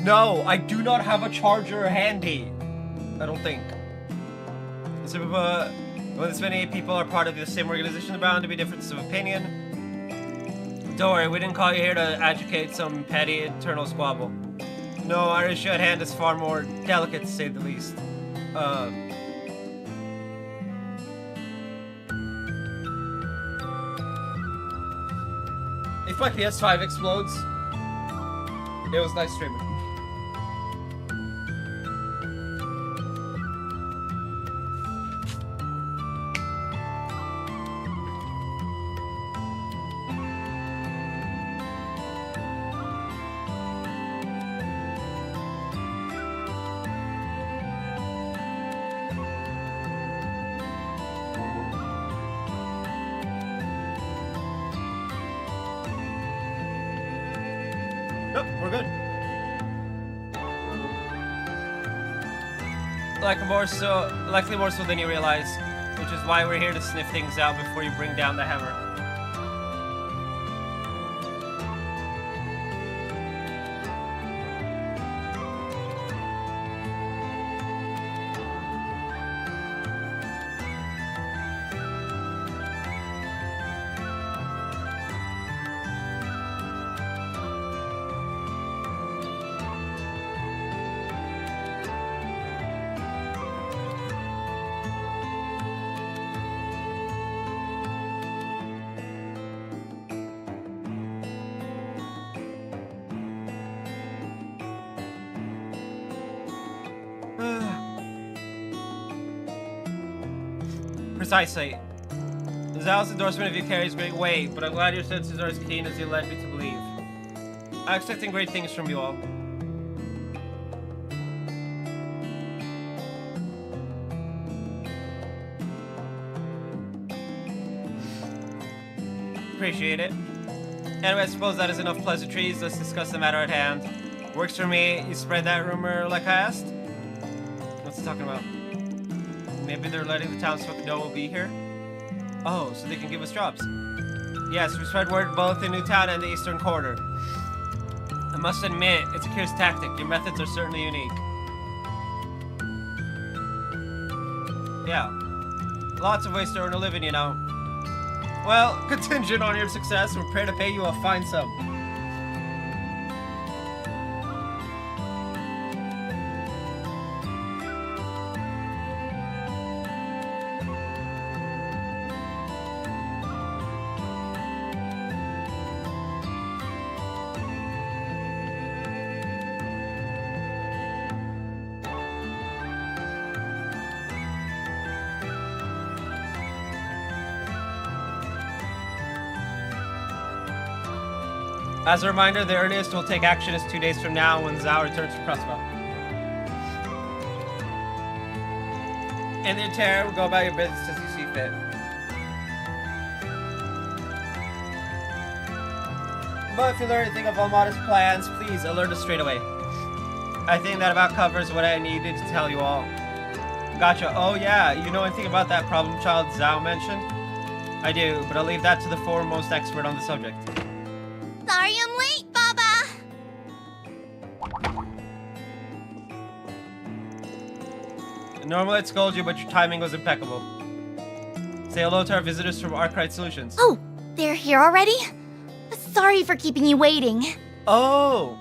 No, I do not have a charger handy. I don't think. Simply put, when this many people are part of the same organization, there are bound to be differences of opinion. Don't worry, we didn't call you here to educate some petty internal squabble. No, our issue at hand is far more delicate, to say the least. If my PS5 explodes, it was nice streaming. Nope, we're good. Likely more so than you realize, which is why we're here to sniff things out before you bring down the hammer. Precisely. Zal's endorsement of you carries great weight, but I'm glad your senses are as keen as you led me to believe. I'm expecting great things from you all. Appreciate it. Anyway, I suppose that is enough pleasantries. Let's discuss the matter at hand. Works for me. You spread that rumor like I asked? What's he talking about? Maybe they're letting the townsfolk know we'll be here? Oh, so they can give us jobs. Yes, we spread word both in Newtown and the Eastern Quarter. I must admit, it's a curious tactic. Your methods are certainly unique. Yeah. Lots of ways to earn a living, you know. Well, contingent on your success, we're prepared to pay you a fine sum. As a reminder, the earliest we'll take action is 2 days from now when Zhao returns from Crossbow. In the interim, go about your business as you see fit. But if you learn anything of Almada's plans, please alert us straight away. I think that about covers what I needed to tell you all. Gotcha. Oh yeah, you know anything about that problem child Zhao mentioned? I do, but I'll leave that to the foremost expert on the subject. Sorry I'm late, Baba! Normally I'd scold you, but your timing was impeccable. Say hello to our visitors from Arkwright Solutions. Oh, they're here already? Sorry for keeping you waiting. Oh!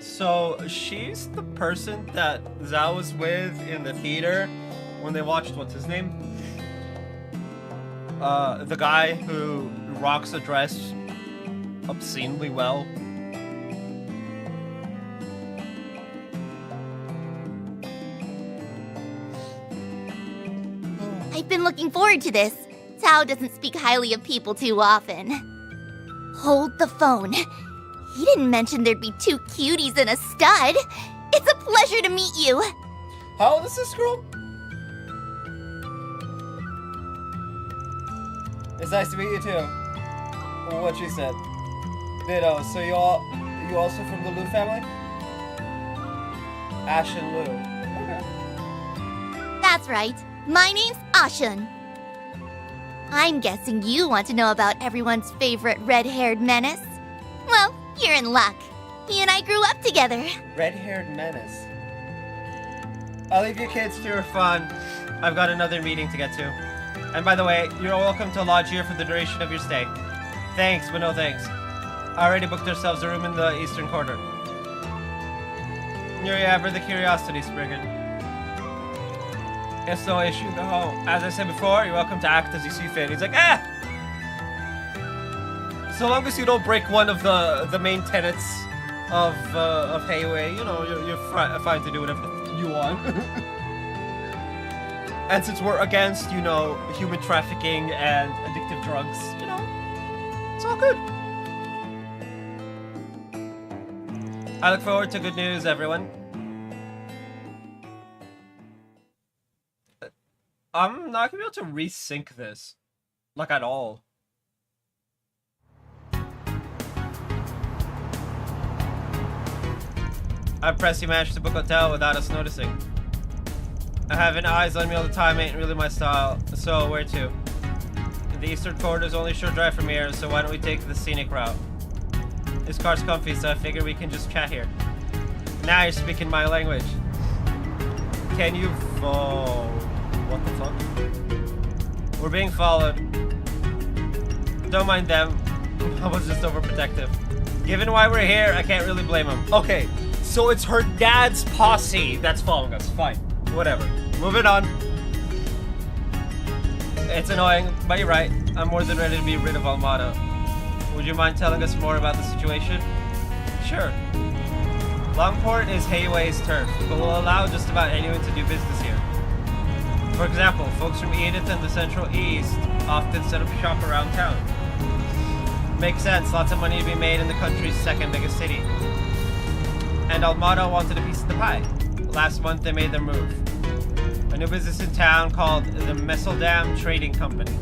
So, she's the person that Zhao was with in the theater when they watched, what's his name? The guy who rocks a dress obscenely well. I've been looking forward to this. Tao doesn't speak highly of people too often. Hold the phone. He didn't mention there'd be 2 cuties and a stud. It's a pleasure to meet you. How old is this girl? It's nice to meet you too. What she said. Ditto. So you also from the Liu family? Ash and Liu. Okay. That's right. My name's Ashen. I'm guessing you want to know about everyone's favorite red-haired menace. Well, you're in luck. He and I grew up together. Red-haired menace. I'll leave you kids to your fun. I've got another meeting to get to. And by the way, you're welcome to lodge here for the duration of your stay. Thanks, but no thanks. I already booked ourselves a room in the Eastern Quarter. Here you have the curiosity, Spriggan. It's no issue, no. As I said before, you're welcome to act as you see fit. He's like, ah! So long as you don't break one of the main tenets of Heiwei, you know, you're fine to do whatever you want. And since we're against, you know, human trafficking and addictive drugs, you know, it's all good. I look forward to good news, everyone. I'm not gonna be able to resync this, like at all. I'm impressed you managed to book a hotel without us noticing. Having eyes on me all the time ain't really my style, so where to? The Eastern Quarter is only a short drive from here, so why don't we take the scenic route? This car's comfy, so I figure we can just chat here. Now you're speaking my language. Can you what the fuck? We're being followed. Don't mind them. I was just overprotective. Given why we're here, I can't really blame them. Okay, so it's her dad's posse that's following us. Fine. Whatever. Moving on. It's annoying, but you're right. I'm more than ready to be rid of Almada. Would you mind telling us more about the situation? Sure. Longport is Heiwei's turf, but will allow just about anyone to do business here. For example, folks from Edith and the Central East often set up shop around town. Makes sense, lots of money to be made in the country's second biggest city. And Almada wanted a piece of the pie. Last month they made their move. A new business in town called the Messeldam Trading Company.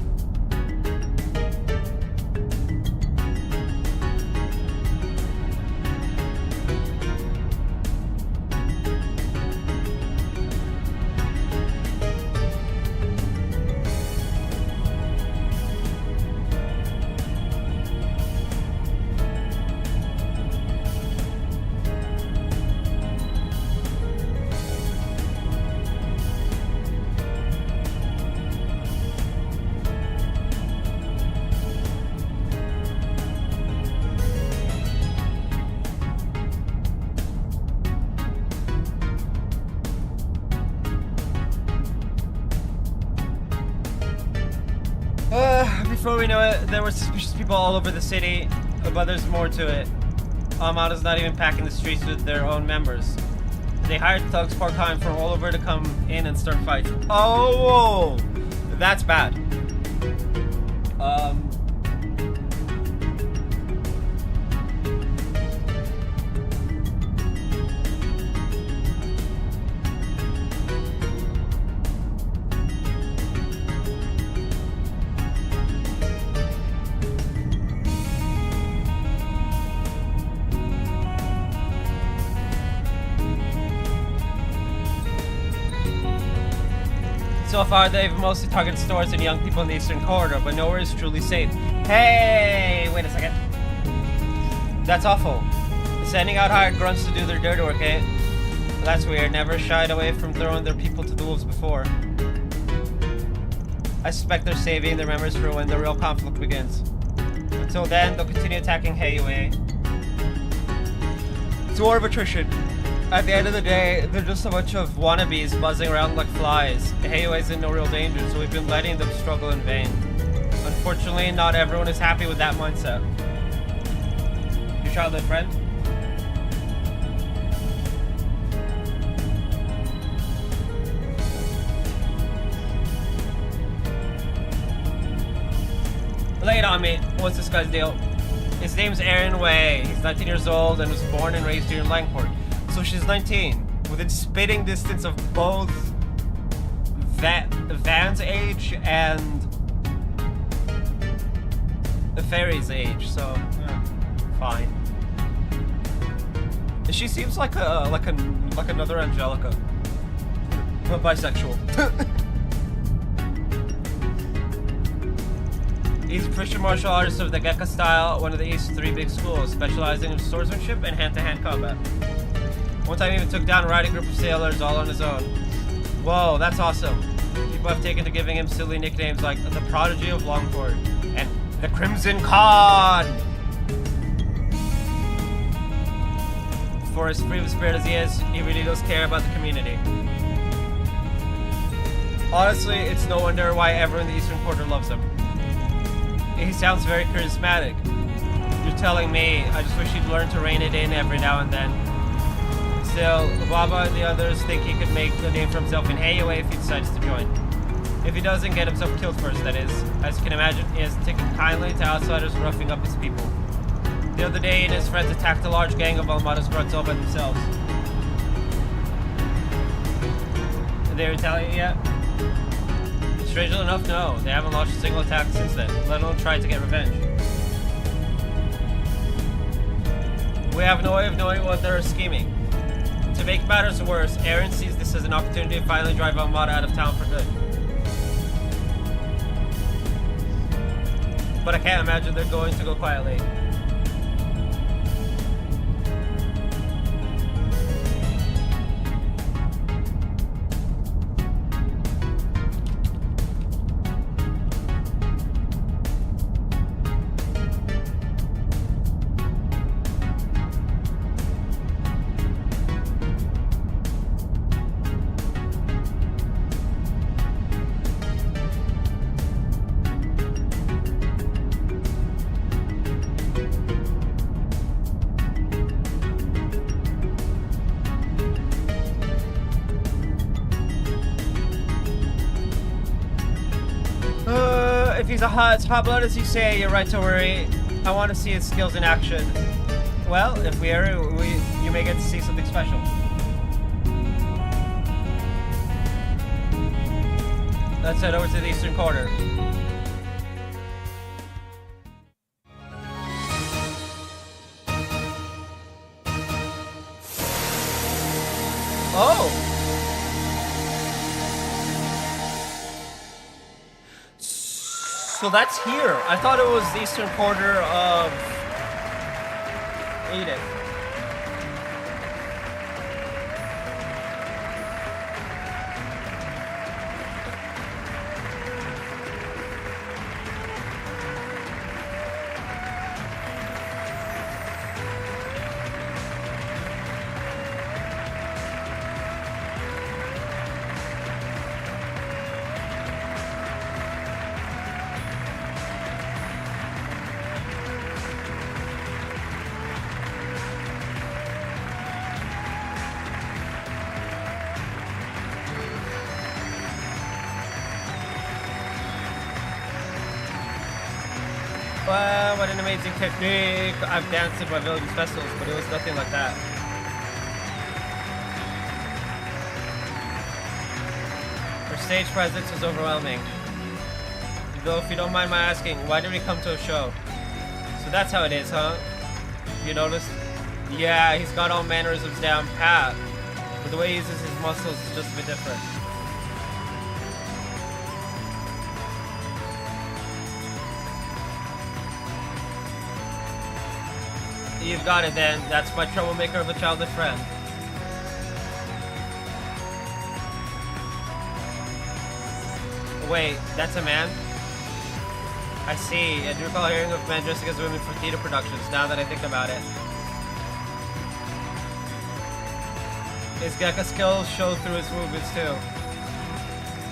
Before we know it, there were suspicious people all over the city, but there's more to it. Almada's not even packing the streets with their own members. They hired thugs part-time from all over to come in and start fights. Oh, that's bad. So far, they've mostly targeted stores and young people in the Eastern Corridor, but nowhere is truly safe. Hey, wait a second. That's awful. Sending out hired grunts to do their dirty work, eh? That's weird. Never shied away from throwing their people to the wolves before. I suspect they're saving their members for when the real conflict begins. Until then, they'll continue attacking Heiyue. It's war of attrition. At the end of the day, they're just a bunch of wannabes buzzing around like flies. Heiyue's in no real danger, so we've been letting them struggle in vain. Unfortunately, not everyone is happy with that mindset. Your childhood friend? Lay it on me. What's this guy's deal? His name's Aaron Wei. He's 19 years old and was born and raised here in Langport. So she's 19, within spitting distance of both Van's age and the fairy's age. So, yeah, fine. She seems like another Angelica, but bisexual. He's a Christian martial artist of the Gekka style, one of the East's 3 big schools, specializing in swordsmanship and hand-to-hand combat. One time he even took down a riding group of sailors all on his own. Whoa, that's awesome. People have taken to giving him silly nicknames like the Prodigy of Longport and the Crimson Khan. For as free of spirit as he is, he really does care about the community. Honestly, it's no wonder why everyone in the Eastern Quarter loves him. He sounds very charismatic. You're telling me, I just wish he'd learn to rein it in every now and then. Still, Baba and the others think he could make a name for himself in Heiyue if he decides to join. If he doesn't get himself killed first, that is. As you can imagine, he hasn't taken kindly to outsiders roughing up his people. The other day, he and his friends attacked a large gang of Almada's grunts all by themselves. Did they retaliate yet? Strangely enough, no. They haven't launched a single attack since then, let alone tried to get revenge. We have no way of knowing what they're scheming. To make matters worse, Aaron sees this as an opportunity to finally drive Almada out of town for good. But I can't imagine they're going to go quietly. if he's as hot-blooded as you say, you're right to worry. I want to see his skills in action. Well, if we are, you may get to see something special. Let's head over to the eastern corner. Oh! So that's here. I thought it was the eastern corner of Eden. Wow, what an amazing technique. I've danced at my village's festivals, but it was nothing like that. Her stage presence was overwhelming. Though, if you don't mind my asking, why did we come to a show? So that's how it is, huh? You noticed? Yeah, he's got all mannerisms down pat, but the way he uses his muscles is just a bit different. You've got it then. That's my troublemaker of a childhood friend. Wait, that's a man? I see. I do recall hearing of men dressing as women for theater productions, now that I think about it. His Gekka skills show through his movements too.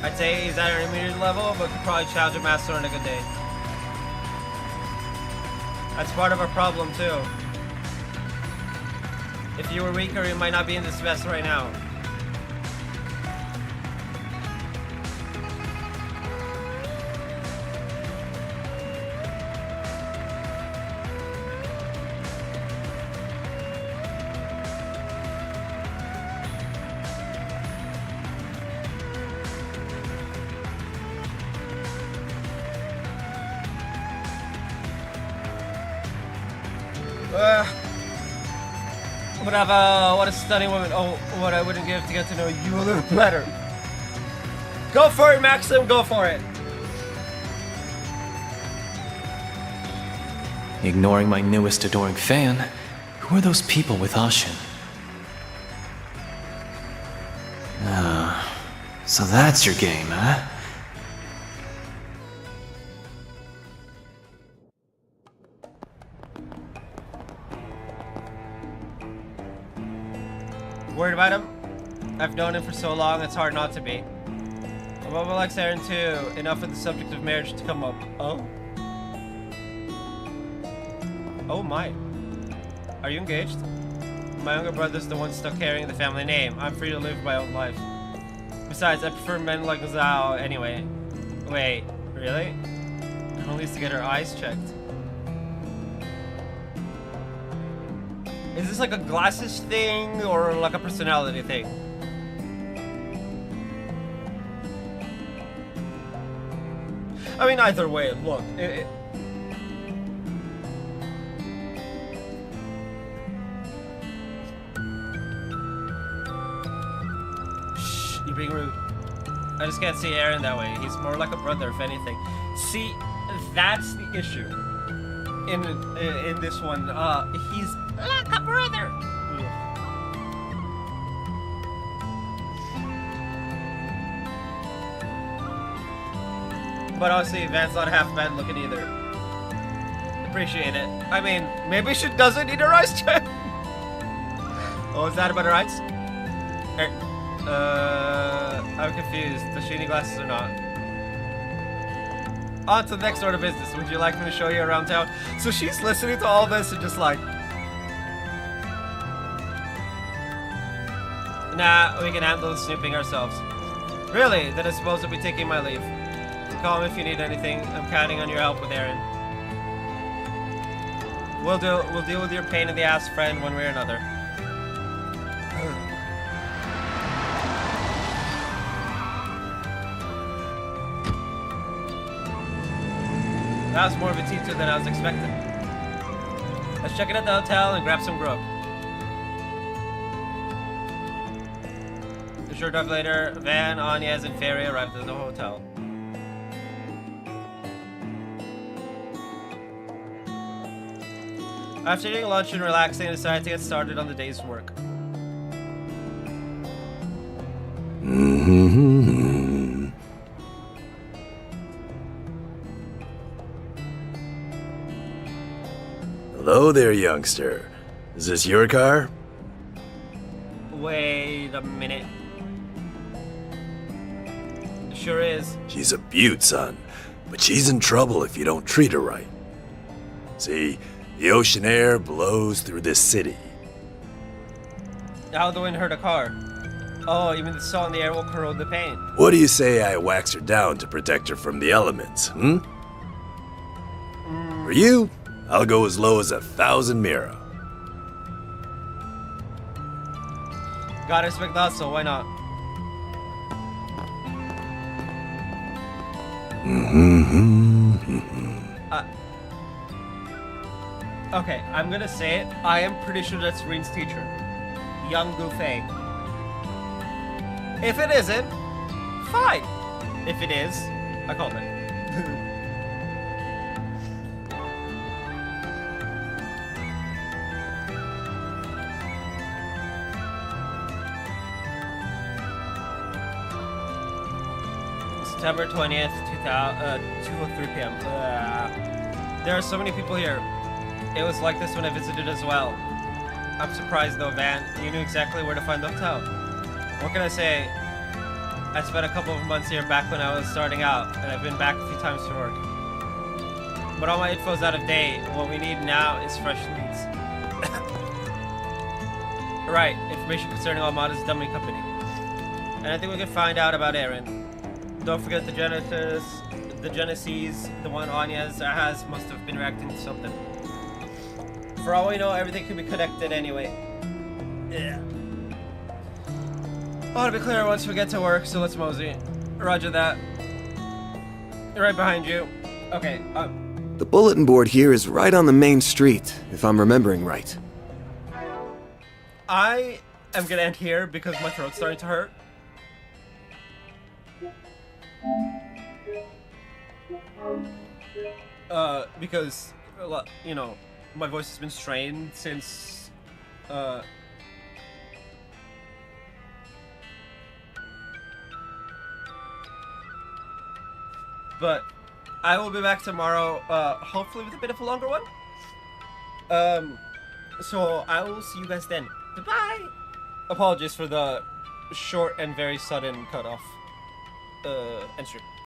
I'd say he's at an intermediate level, but could probably challenge a master on a good day. That's part of our problem too. If you were weaker, you might not be in this mess right now. What a stunning woman. Oh, what I wouldn't give to get to know you a little better. Go for it, Maxim, go for it. Ignoring my newest adoring fan, who are those people with Ashin? Ah, so that's your game, huh? Worried about him? I've known him for so long, it's hard not to be. A woman likes Aaron too, enough for the subject of marriage to come up. Oh? Oh my. Are you engaged? My younger brother's the one stuck carrying the family name. I'm free to live my own life. Besides, I prefer men like Zhao anyway. Wait, really? Girl needs to get her eyes checked. Is this like a glasses thing or like a personality thing? I mean, either way, look. Shh, you're being rude. I just can't see Aaron that way. He's more like a brother, if anything. See, that's the issue. In this one, he's like a brother. But honestly, Van's not half bad looking either. Appreciate it. I mean, maybe she doesn't need her eyes checked. Oh, is that about her eyes? I'm confused. Does she need glasses or not? On to the next order of business. Would you like me to show you around town? So she's listening to all this and just like... Nah, we can handle the snooping ourselves. Really? Then I suppose I'll be taking my leave. call me if you need anything. I'm counting on your help with Aaron. We'll deal with your pain in the ass friend one way or another. That was more of a teacher than I was expecting. Let's check in at the hotel and grab some grub. A short drive later, Van, Anez, and Ferry arrived at the hotel. After eating lunch and relaxing, I decided to get started on the day's work. Hello there, youngster. Is this your car? Wait a minute. It sure is. She's a beaut, son, but she's in trouble if you don't treat her right. See, the ocean air blows through this city. How the wind hurt a car? Oh, even the salt in the air will corrode the paint. What do you say I wax her down to protect her from the elements, hmm? For you, I'll go as low as 1,000 mira. Gotta respect the hustle, why not? Okay, I'm gonna say it. I am pretty sure that's Reen's teacher. Young Gufei. If it isn't, fine. If it is, I called it. September 20th, 2:03 p.m. There are so many people here. It was like this when I visited as well. I'm surprised though, Van. You knew exactly where to find the hotel. What can I say? I spent a couple of months here back when I was starting out, and I've been back a few times for work. But all my info's out of date. What we need now is fresh leads. Right, information concerning Armada's dummy company. Anything we can find out about Aaron. Don't forget the Genesis, the one Anez has must have been reacting to something. For all we know, everything could be connected anyway. Yeah. I want to be clear once we get to work, so let's mosey. Roger that. Right behind you. Okay, The bulletin board here is right on the main street, if I'm remembering right. I am gonna end here because my throat's starting to hurt. Because, you know, my voice has been strained since, but I will be back tomorrow, hopefully with a bit of a longer one. So I will see you guys then. Goodbye! Apologies for the short and very sudden cutoff, end stream.